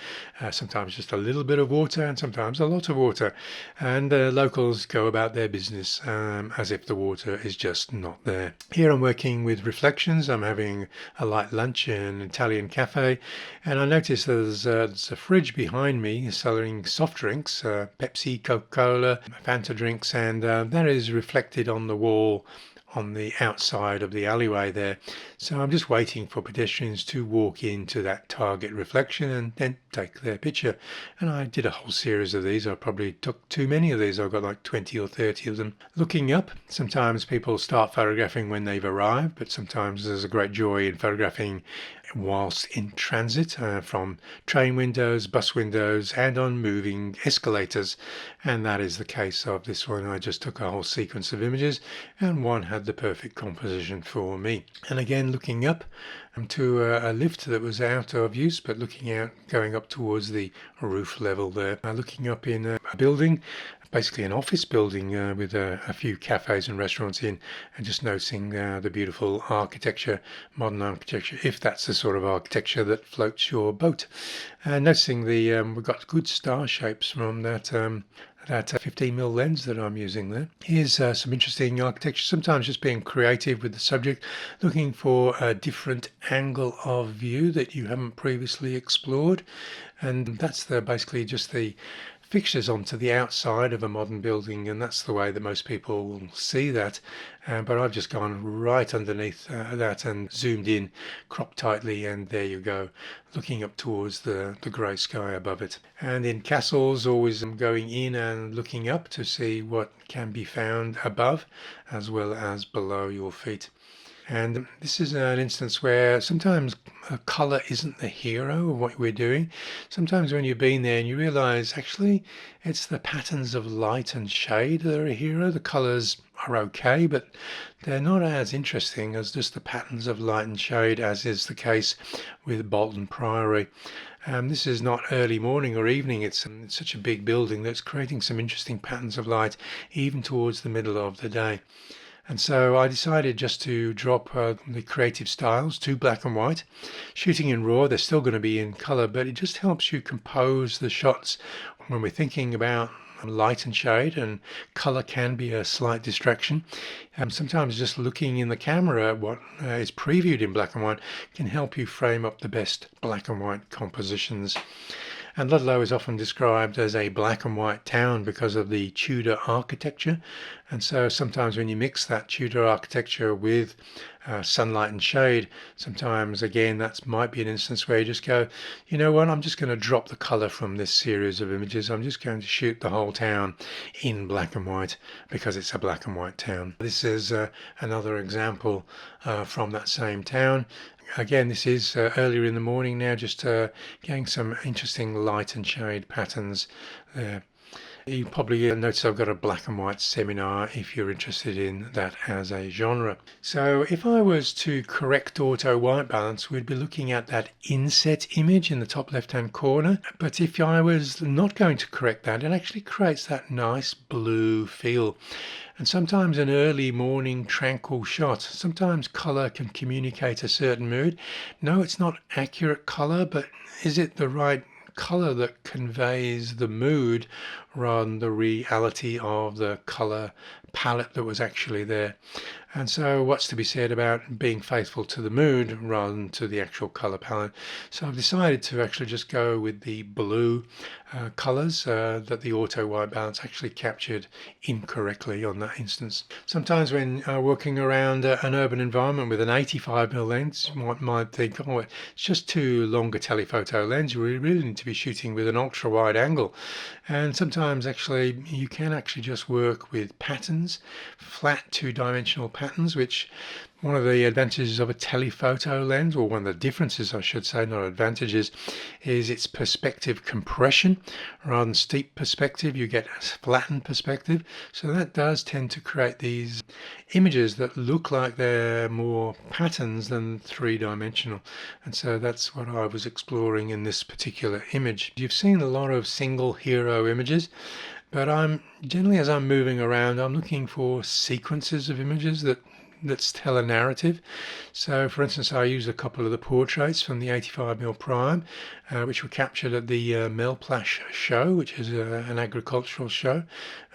sometimes just a little bit of water and sometimes a lot of water, and locals go about their business as if the water is just not there. Here I'm working with reflections. I'm having a light lunch in an Italian cafe, and I notice there's a fridge behind me selling soft drinks, Pepsi, Coca-Cola, Fanta drinks, and that is reflected on the wall on the outside of the alleyway there. So I'm just waiting for pedestrians to walk into that target reflection and then take their picture. And I did a whole series of these. I probably took too many of these. I've got like 20 or 30 of them. Looking up, sometimes people start photographing when they've arrived, but sometimes there's a great joy in photographing whilst in transit, from train windows, bus windows, and on moving escalators. And that is the case of this one. I just took a whole sequence of images, and one had the perfect composition for me. And again, looking up to a lift that was out of use, but looking out, going up towards the roof level there. Looking up in a building, basically an office building with a few cafes and restaurants in, and just noticing the beautiful architecture, modern architecture, if that's the sort of architecture that floats your boat. And noticing we've got good star shapes from that 15mm lens that I'm using there. Here's some interesting architecture, sometimes just being creative with the subject, looking for a different angle of view that you haven't previously explored. And that's basically just the fixtures onto the outside of a modern building, and that's the way that most people will see that. But I've just gone right underneath that and zoomed in, cropped tightly, and there you go, looking up towards the grey sky above it. And in castles, always going in and looking up to see what can be found above as well as below your feet. And this is an instance where sometimes colour isn't the hero of what we're doing. Sometimes when you've been there and you realise actually it's the patterns of light and shade that are a hero. The colours are okay, but they're not as interesting as just the patterns of light and shade, as is the case with Bolton Priory. This is not early morning or evening. It's such a big building that's creating some interesting patterns of light even towards the middle of the day. And so I decided just to drop the creative styles to black and white. Shooting in RAW, they're still going to be in color, but it just helps you compose the shots when we're thinking about light and shade, and color can be a slight distraction. Sometimes just looking in the camera at what is previewed in black and white can help you frame up the best black and white compositions. And Ludlow is often described as a black and white town because of the Tudor architecture. And so sometimes when you mix that Tudor architecture with sunlight and shade, sometimes again that might be an instance where you just go, you know what, I'm just going to drop the color from this series of images. I'm just going to shoot the whole town in black and white because it's a black and white town. This is another example from that same town. Again, this is earlier in the morning now, just getting some interesting light and shade patterns there. You probably notice I've got a black and white seminar if you're interested in that as a genre. So if I was to correct auto white balance, we'd be looking at that inset image in the top left hand corner. But if I was not going to correct that, it actually creates that nice blue feel. And sometimes an early morning tranquil shot, sometimes color can communicate a certain mood. No, it's not accurate color, but is it the right color that conveys the mood rather than the reality of the color palette that was actually there? And so what's to be said about being faithful to the mood rather than to the actual color palette? So I've decided to actually just go with the blue colors that the auto white balance actually captured incorrectly on that instance. Sometimes when working around an urban environment with an 85mm lens, you might think, oh, it's just too long a telephoto lens. We really need to be shooting with an ultra wide angle. And sometimes actually you can actually just work with patterns, flat two-dimensional patterns, which one of the advantages of a telephoto lens, or one of the differences I should say, not advantages, is its perspective compression. Rather than steep perspective, you get a flattened perspective. So that does tend to create these images that look like they're more patterns than three-dimensional. And so that's what I was exploring in this particular image. You've seen a lot of single hero images, but I'm generally, as I'm moving around, I'm looking for sequences of images that tell a narrative. So for instance, I used a couple of the portraits from the 85mm prime, which were captured at the Melplash show, which is an agricultural show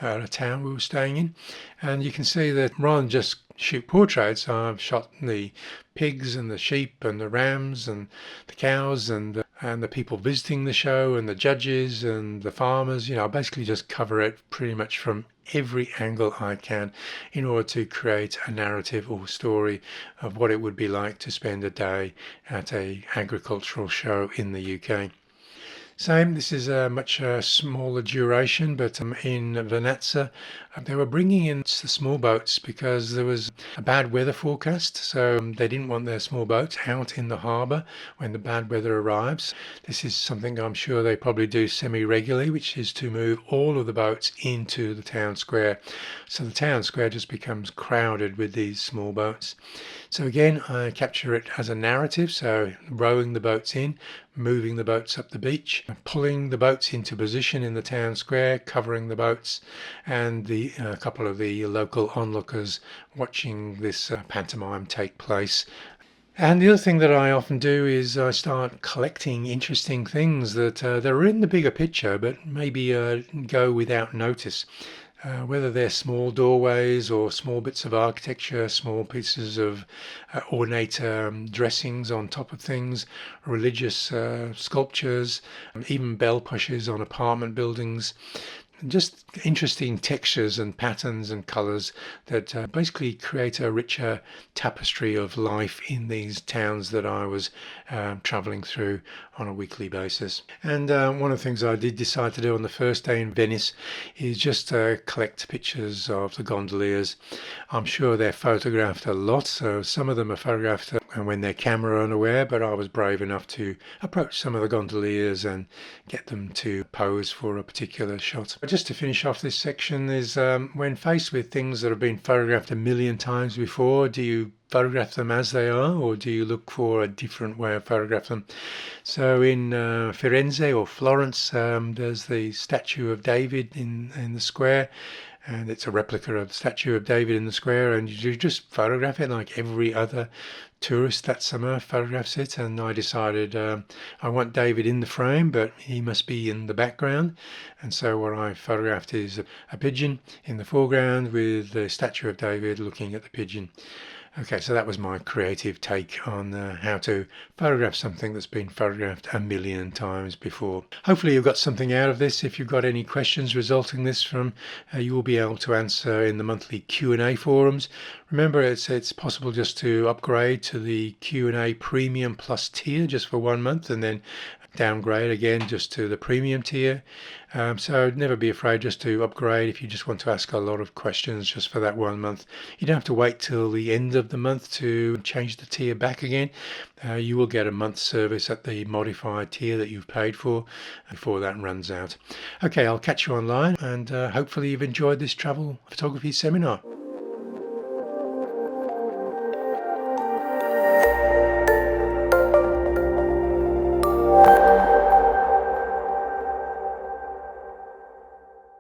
at a town we were staying in. And you can see that rather than just shoot portraits, I've shot the pigs and the sheep and the rams and the cows and the people visiting the show and the judges and the farmers. You know, I basically just cover it pretty much from every angle I can in order to create a narrative or story of what it would be like to spend a day at a agricultural show in the UK. Same, this is a much smaller duration, but in Vernazza they were bringing in the small boats because there was a bad weather forecast, so they didn't want their small boats out in the harbour when the bad weather arrives. This is something I'm sure they probably do semi-regularly, which is to move all of the boats into the town square. So the town square just becomes crowded with these small boats. So again, I capture it as a narrative, so rowing the boats in, moving the boats up the beach, pulling the boats into position in the town square, covering the boats, and a couple of the local onlookers watching this pantomime take place. And the other thing that I often do is I start collecting interesting things that are in the bigger picture but maybe go without notice. Whether they're small doorways or small bits of architecture, small pieces of ornate dressings on top of things, religious sculptures, even bell pushes on apartment buildings. Just interesting textures and patterns and colors that basically create a richer tapestry of life in these towns that I was traveling through on a weekly basis. And one of the things I did decide to do on the first day in Venice is just collect pictures of the gondoliers. I'm sure they're photographed a lot, so some of them are photographed when they're camera unaware, but I was brave enough to approach some of the gondoliers and get them to pose for a particular shot. Just to finish off this section is when faced with things that have been photographed a million times before, do you photograph them as they are, or do you look for a different way of photographing them? So in Firenze or Florence, there's the statue of David in the square, and it's a replica of the statue of David in the square, and you just photograph it like every other tourist that summer photographs it. And I decided I want David in the frame, but he must be in the background. And so what I photographed is a pigeon in the foreground with the statue of David looking at the pigeon. Okay, so that was my creative take on how to photograph something that's been photographed a million times before. Hopefully you've got something out of this. If you've got any questions resulting this from, you will be able to answer in the monthly Q&A forums. Remember, it's possible just to upgrade to the Q&A Premium Plus tier just for 1 month, and then downgrade again just to the premium tier. So never be afraid just to upgrade if you just want to ask a lot of questions just for that 1 month. You don't have to wait till the end of the month to change the tier back again. You will get a month's service at the modified tier that you've paid for before that runs out. Okay, I'll catch you online, and hopefully you've enjoyed this travel photography seminar.